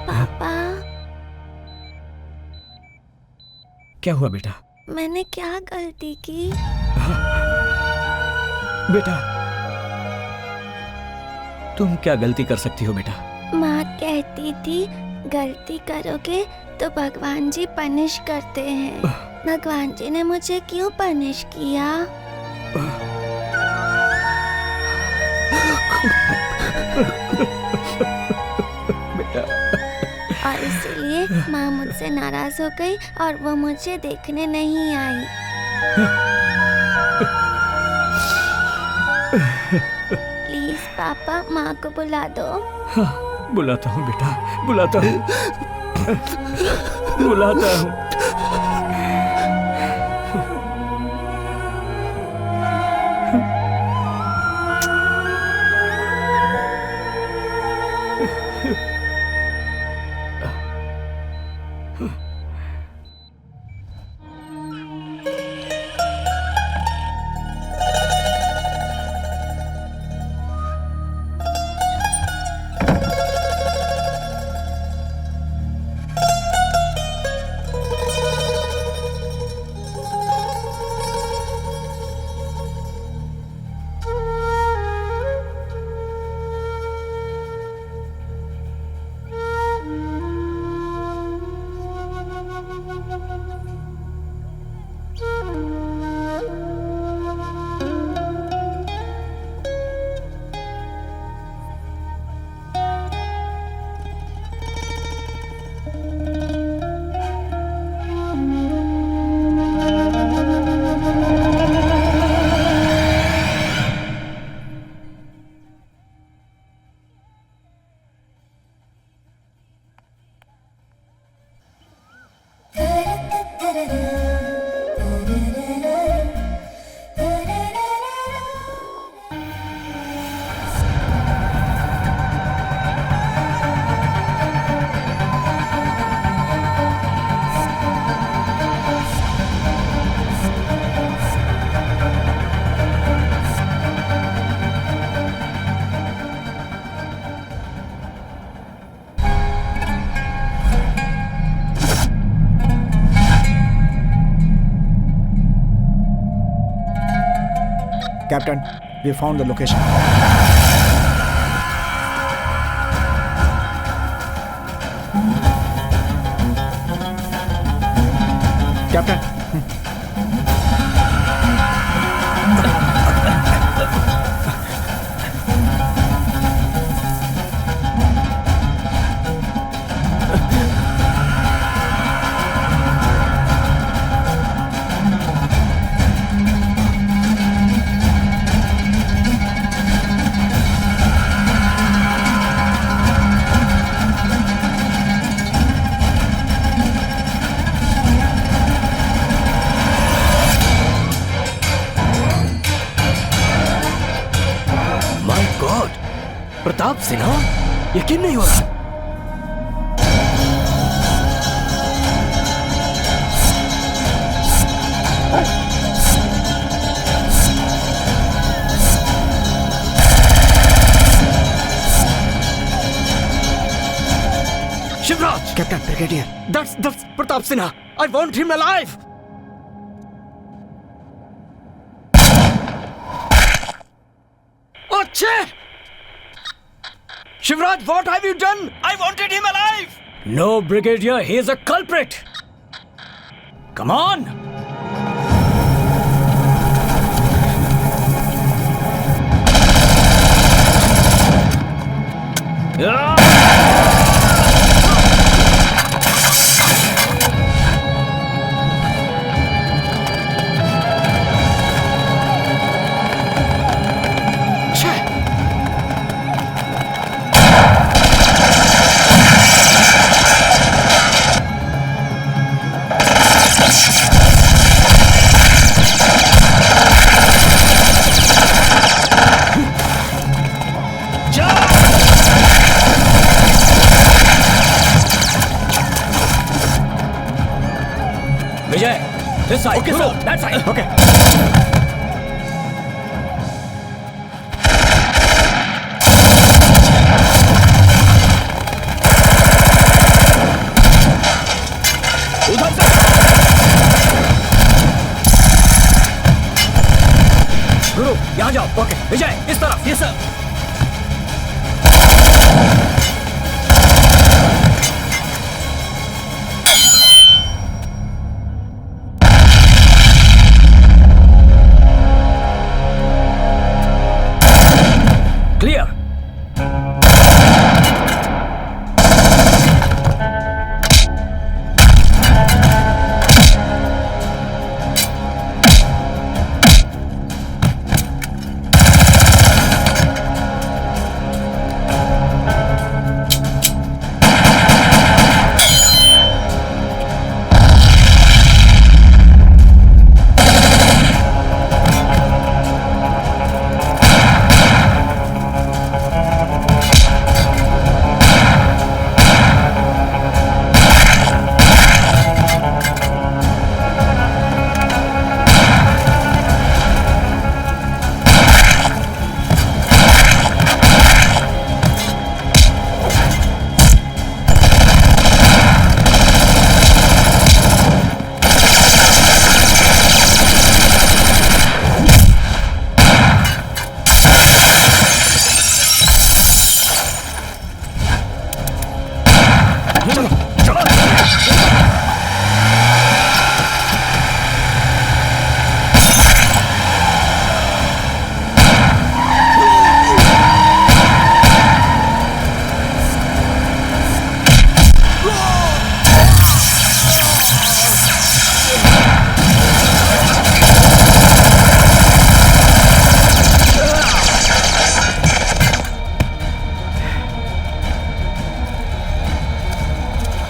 पापा, क्या हुआ बेटा? मैंने क्या गलती की? बेटा, तुम क्या गलती कर सकती हो बेटा? माँ कहती थी गलती करोगे तो भगवान जी पनिश करते हैं। भगवान जी ने मुझे क्यों पनिश किया? बेटा, और इसीलिए माँ मुझसे नाराज हो गई और वो मुझे देखने नहीं आई। प्लीज पापा, माँ को बुला दो। हाँ, बुलाता हूँ बेटा, बुलाता हूँ, बुलाता हूँ। Captain, we found the location. Captain. Pratap Sinha, यकीन नहीं हो रहा। Shivraj, captain brigadier, that's Pratap Sinha. I want him alive. अच्छे! Shivraj, what have you done? I wanted him alive! No, Brigadier, he is a culprit! Come on! side. Okay, Guru, sir. that side. Okay. उधर से. गुरु, यहाँ जाओ. Okay. विजय, इस तरफ. Yes, sir. Clear.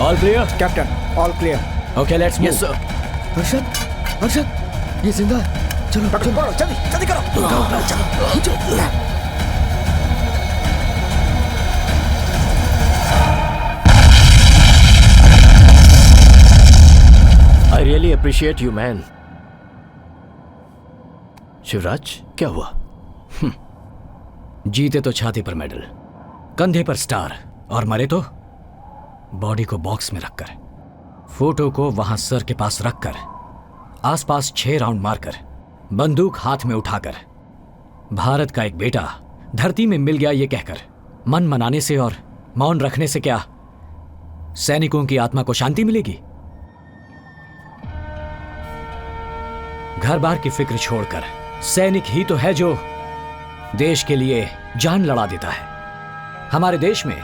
All clear? Captain, all clear. Okay, let's move. Yes, sir. Harshad ये जिंदा है। चलो पकड़ो, जल्दी जल्दी करो। I really appreciate you, man. Shivraj, क्या हुआ? जीते तो छाती पर मेडल, कंधे पर स्टार, और मरे तो बॉडी को बॉक्स में रखकर, फोटो को वहां सर के पास रखकर, आसपास 6 राउंड मारकर, बंदूक हाथ में उठाकर, भारत का एक बेटा धरती में मिल गया ये कहकर मन मनाने से और मौन रखने से क्या सैनिकों की आत्मा को शांति मिलेगी? घर बार की फिक्र छोड़कर सैनिक ही तो है जो देश के लिए जान लड़ा देता है। हमारे देश में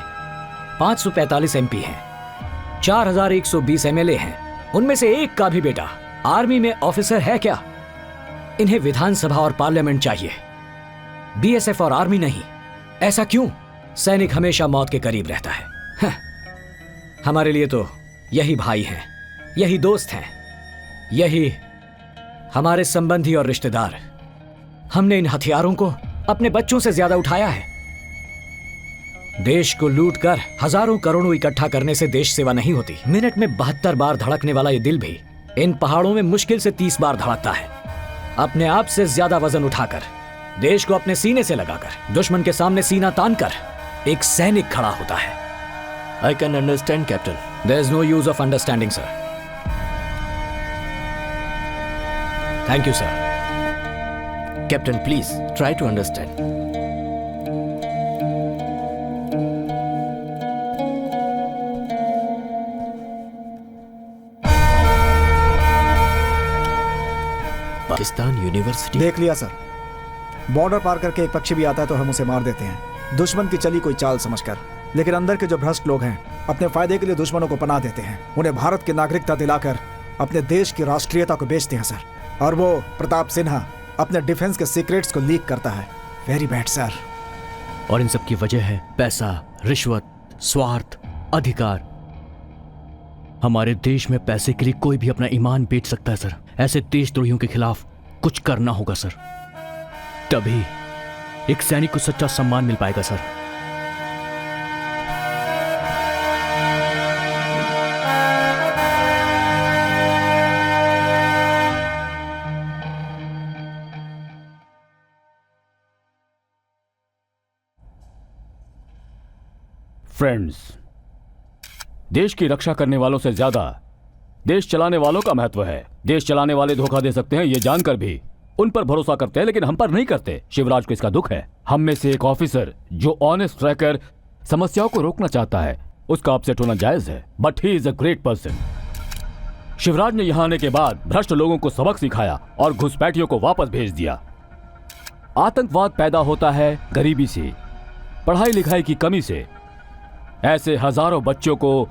545 एमपी हैं, 4120 एमएलए हैं, उनमें से एक का भी बेटा आर्मी में ऑफिसर है क्या? इन्हें विधानसभा और पार्लियामेंट चाहिए, बीएसएफ और आर्मी नहीं। ऐसा क्यों? सैनिक हमेशा मौत के करीब रहता है। हमारे लिए तो यही भाई हैं, यही दोस्त हैं, यही हमारे संबंधी और रिश्तेदार। हमने इन हथियारों को अपने बच्चों से ज्यादा उठाया है। देश को लूट कर हजारों करोड़ों इकट्ठा करने से देश सेवा नहीं होती। मिनट में 72 बार धड़कने वाला ये दिल भी इन पहाड़ों में मुश्किल से 30 बार धड़कता है। अपने आप से ज्यादा वजन उठाकर, देश को अपने सीने से लगाकर, दुश्मन के सामने सीना तानकर एक सैनिक खड़ा होता है। I can understand, Captain. There is no use of understanding, sir. Thank you, sir. Captain, please try to understand. Pakistan university. देख लिया सर, बॉर्डर पार करके एक पक्षी भी आता है तो हम उसे मार देते हैं, दुश्मन की चली कोई चाल समझकर। लेकिन अंदर के जो भ्रष्ट लोग हैं अपने फायदे के लिए दुश्मनों को पनाह देते हैं, उन्हें भारत की नागरिकता दिलाकर अपने देश की राष्ट्रीयता को बेचते हैं सर। और वो प्रताप सिन्हा अपने डिफेंस के सीक्रेट्स को लीक करता है। Very bad sir. और इन सब की वजह है पैसा, रिश्वत, स्वार्थ, अधिकार। हमारे देश में पैसे के लिए कोई भी अपना ईमान बेच सकता है सर। ऐसे देशद्रोहियों के खिलाफ कुछ करना होगा सर, तभी एक सैनिक को सच्चा सम्मान मिल पाएगा सर। फ्रेंड्स, देश की रक्षा करने वालों से ज्यादा देश चलाने वालों का महत्व है। देश चलाने वाले धोखा दे सकते हैं, ये जानकर भी उन पर भरोसा करते हैं, लेकिन हम पर नहीं करते। शिवराज को इसका दुख है। हम में से एक ऑफिसर जो ऑनेस्ट रहकर समस्याओं को रोकना चाहता है, उसका अपसेट होना जायज है, but he is a great person. Shivraj ने यहां आने के बाद भ्रष्ट लोगों को सबक सिखाया और घुसपैठियों को वापस भेज दिया। आतंकवाद पैदा होता है गरीबी से, पढ़ाई लिखाई की कमी से। ऐसे हजारों बच्चों को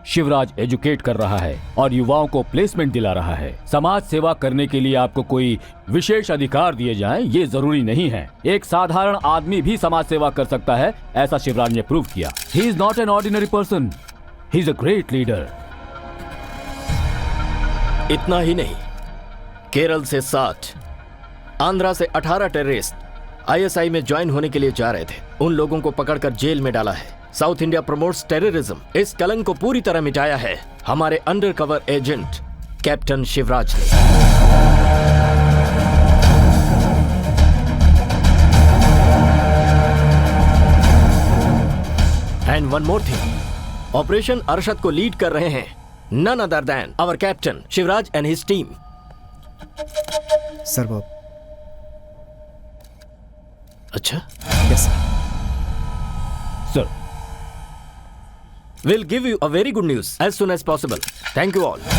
शिवराज एजुकेट कर रहा है और युवाओं को प्लेसमेंट दिला रहा है। समाज सेवा करने के लिए आपको कोई विशेष अधिकार दिए जाएं, ये जरूरी नहीं है। एक साधारण आदमी भी समाज सेवा कर सकता है, ऐसा शिवराज ने प्रूव किया। He is not an ordinary person, he is a great leader. इतना ही नहीं, केरल से 60, आंध्रा से 18 टेररिस्ट आईएसआई में ज्वाइन होने के लिए जा रहे थे। उन लोगों को पकड़कर जेल में डाला है। South India promotes terrorism. इस कलंक को पूरी तरह मिटाया है हमारे अंडरकवर एजेंट कैप्टन शिवराज ने। And one more thing, operation Arshad को लीड कर रहे हैं none other than our captain Shivraj and his team. Sir वो अच्छा, yes sir. We'll give you a very good news as soon as possible. Thank you all.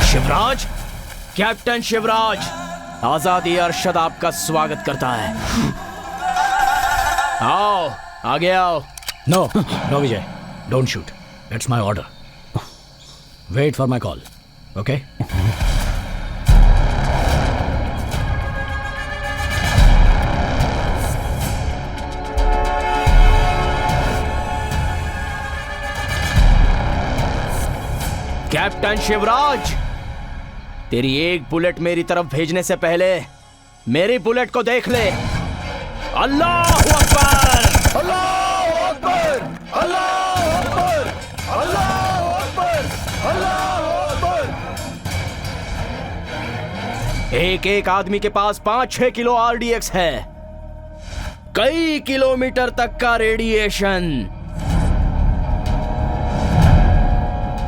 Shivraj, captain Shivraj, आजादी अरशद आपका स्वागत करता है। आओ, आगे आओ। No no Vijay, don't shoot, that's my order. Wait for my call, okay? Captain Shivraj, तेरी एक बुलेट मेरी तरफ भेजने से पहले मेरी बुलेट को देख ले। अल्लाह अकबर! अल्लाह अकबर! अल्लाह अकबर! अल्लाह अकबर! अल्लाह अकबर! एक एक आदमी के पास 5-6 किलो आरडीएक्स है, कई किलोमीटर तक का रेडिएशन।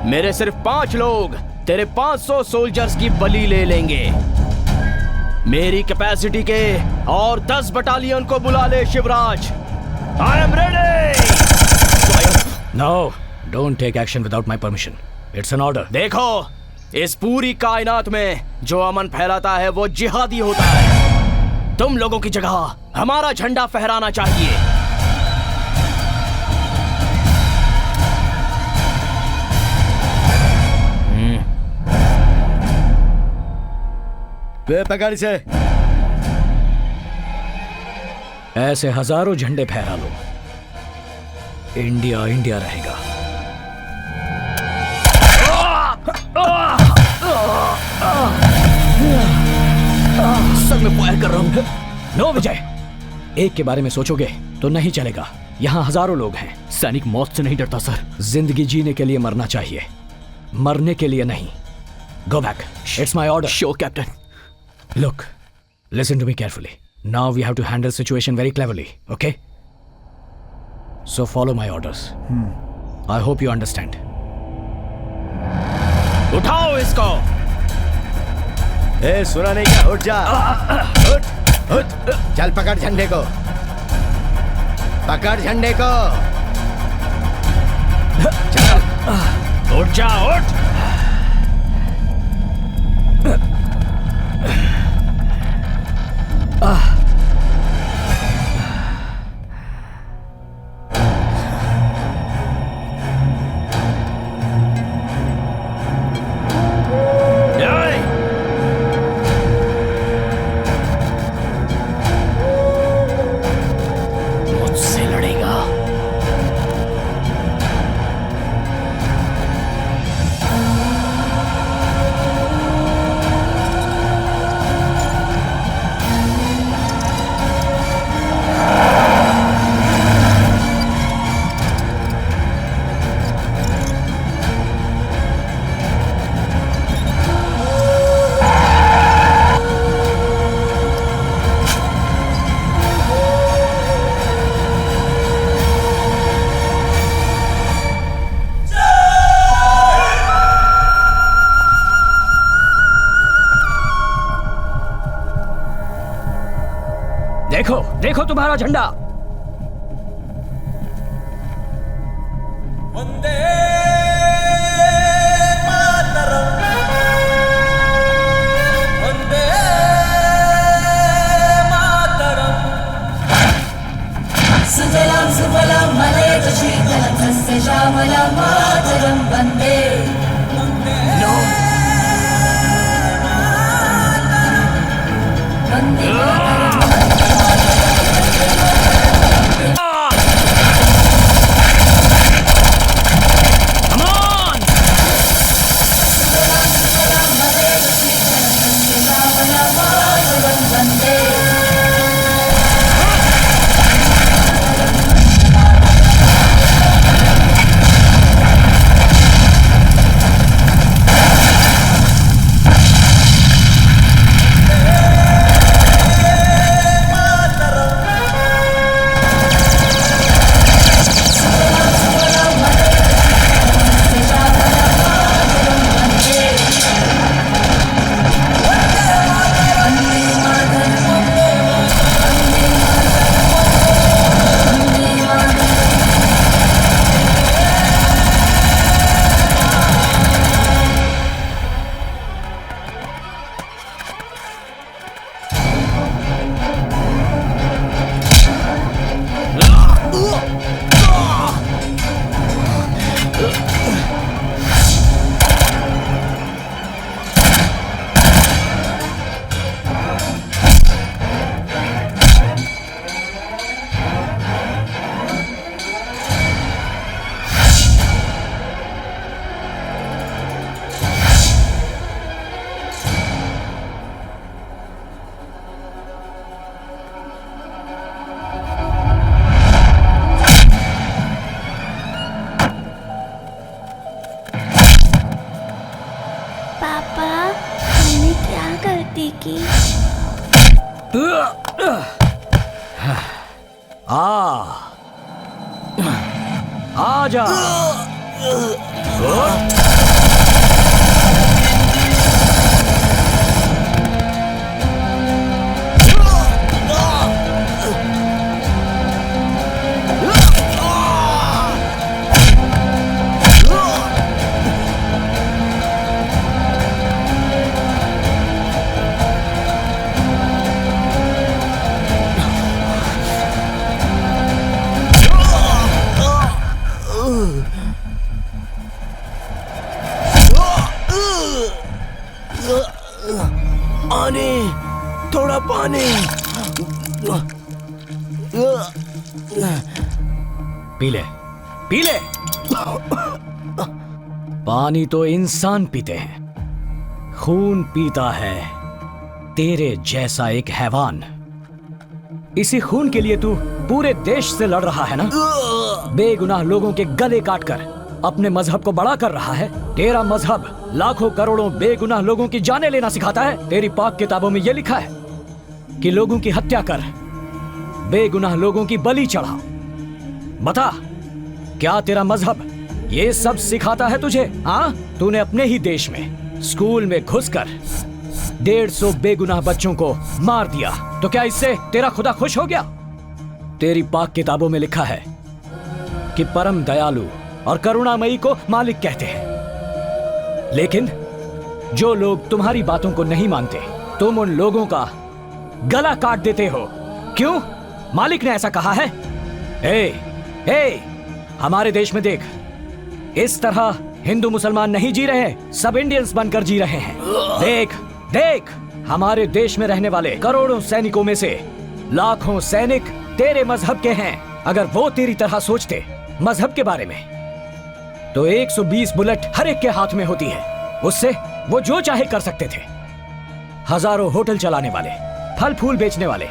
मेरे सिर्फ 5 लोग तेरे 500 सोल्जर्स की बलि ले लेंगे। मेरी कैपेसिटी के और 10 बटालियन को बुला ले Shivraj. I am ready. No, don't take action without my permission. It's an order. देखो, इस पूरी कायनात में जो अमन फैलाता है वो जिहादी होता है। तुम लोगों की जगह हमारा झंडा फहराना चाहिए। पकड़ से ऐसे हजारों झंडे फहरा लो, इंडिया इंडिया रहेगा। सर मैं फायर कर रहा हूं। नो विजय, एक के बारे में सोचोगे तो नहीं चलेगा। यहाँ हजारों लोग हैं। सैनिक मौत से नहीं डरता सर। जिंदगी जीने के लिए मरना चाहिए, मरने के लिए नहीं। Go back, it's my order. Sure captain. Look, listen to me carefully. Now we have to handle situation very cleverly, okay? So follow my orders. I hope you understand. उठाओ इसको। ए, सुना नहीं क्या? उठ जा। उठ, उठ, चल पकड़ झंडे को, पकड़ झंडे को। चल, उठ जा, उठ। मुझसे लड़ेगा। देखो, देखो तुम्हारा झंडा। वंदे मातरम, वंदे मातरम। सुजलां सुफलां मलयज शीतलं सस्य श्यामलां मातरं वन्दे। नो वन्दे मातरं। आजा। पानी, थोड़ा पानी। पी ले, पी ले। पानी तो इंसान पीते हैं, खून पीता है तेरे जैसा एक हैवान। इसी खून के लिए तू पूरे देश से लड़ रहा है ना? बेगुनाह लोगों के गले काटकर अपने मजहब को बड़ा कर रहा है। तेरा मजहब लाखों करोड़ों बेगुनाह लोगों की जानें लेना सिखाता है। तेरी पाक किताबों में यह लिखा है कि लोगों की हत्या कर, बेगुनाह लोगों की बलि चढ़ा। बता, क्या तेरा मजहब ये सब सिखाता है तुझे? हाँ, तूने अपने ही देश में स्कूल में घुसकर 150 बेगुनाह बच्चों को मार दिया, तो क्या इससे तेरा खुदा खुश हो गया? तेरी पाक किताबों में लिखा है कि परम दयालु और करुणामयी को मालिक कहते हैं। लेकिन जो लोग तुम्हारी बातों को नहीं मानते, तुम उन लोगों का गला काट देते हो। क्यों? मालिक ने ऐसा कहा है। हमारे देश में देख, इस तरह हिंदू मुसलमान नहीं जी रहे, सब इंडियंस बनकर जी रहे हैं। देख देख, हमारे देश में रहने वाले करोड़ों सैनिकों में से लाखों सैनिक तेरे मजहब के हैं। अगर वो तेरी तरह सोचते मजहब के बारे में, तो 120 बुलेट हर एक के हाथ में होती है। उससे वो जो चाहे कर सकते थे। हजारों होटल चलाने वाले, फल फूल बेचने वाले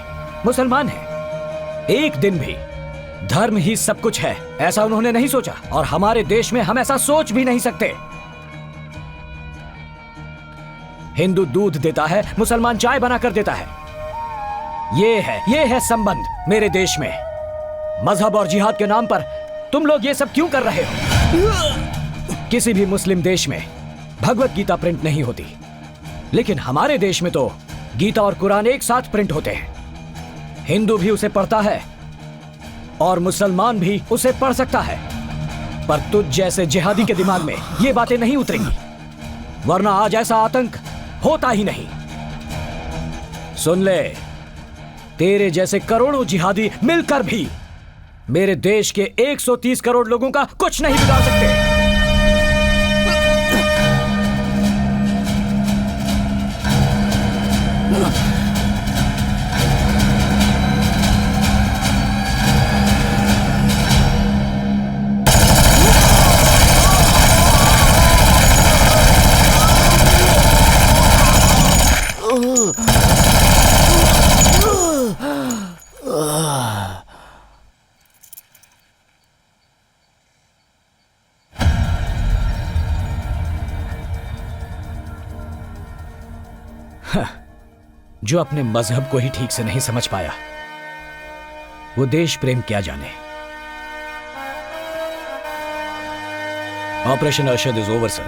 मुसलमान हैं। एक दिन भी धर्म ही सब कुछ है ऐसा उन्होंने नहीं सोचा, और हमारे देश में हम ऐसा सोच भी नहीं सकते। हिंदू दूध देता है, मुसलमान चाय बनाकर देता है। ये है संबंध मेरे देश में। मजहब और जिहाद के नाम पर तुम लोग ये सब क्यों कर रहे हो? किसी भी मुस्लिम देश में भगवत गीता प्रिंट नहीं होती, लेकिन हमारे देश में तो गीता और कुरान एक साथ प्रिंट होते हैं। हिंदू भी उसे पढ़ता है और मुसलमान भी उसे पढ़ सकता है, पर तुझ जैसे जिहादी के दिमाग में ये बातें नहीं उतरेंगी, वरना आज ऐसा आतंक होता ही नहीं। सुन ले, तेरे जैसे करोड़ों जिहादी मिलकर भी मेरे देश के 130 करोड़ लोगों का कुछ नहीं बिगाड़ सकते। जो अपने मजहब को ही ठीक से नहीं समझ पाया, वो देश प्रेम क्या जाने। Operation Arshad is over sir.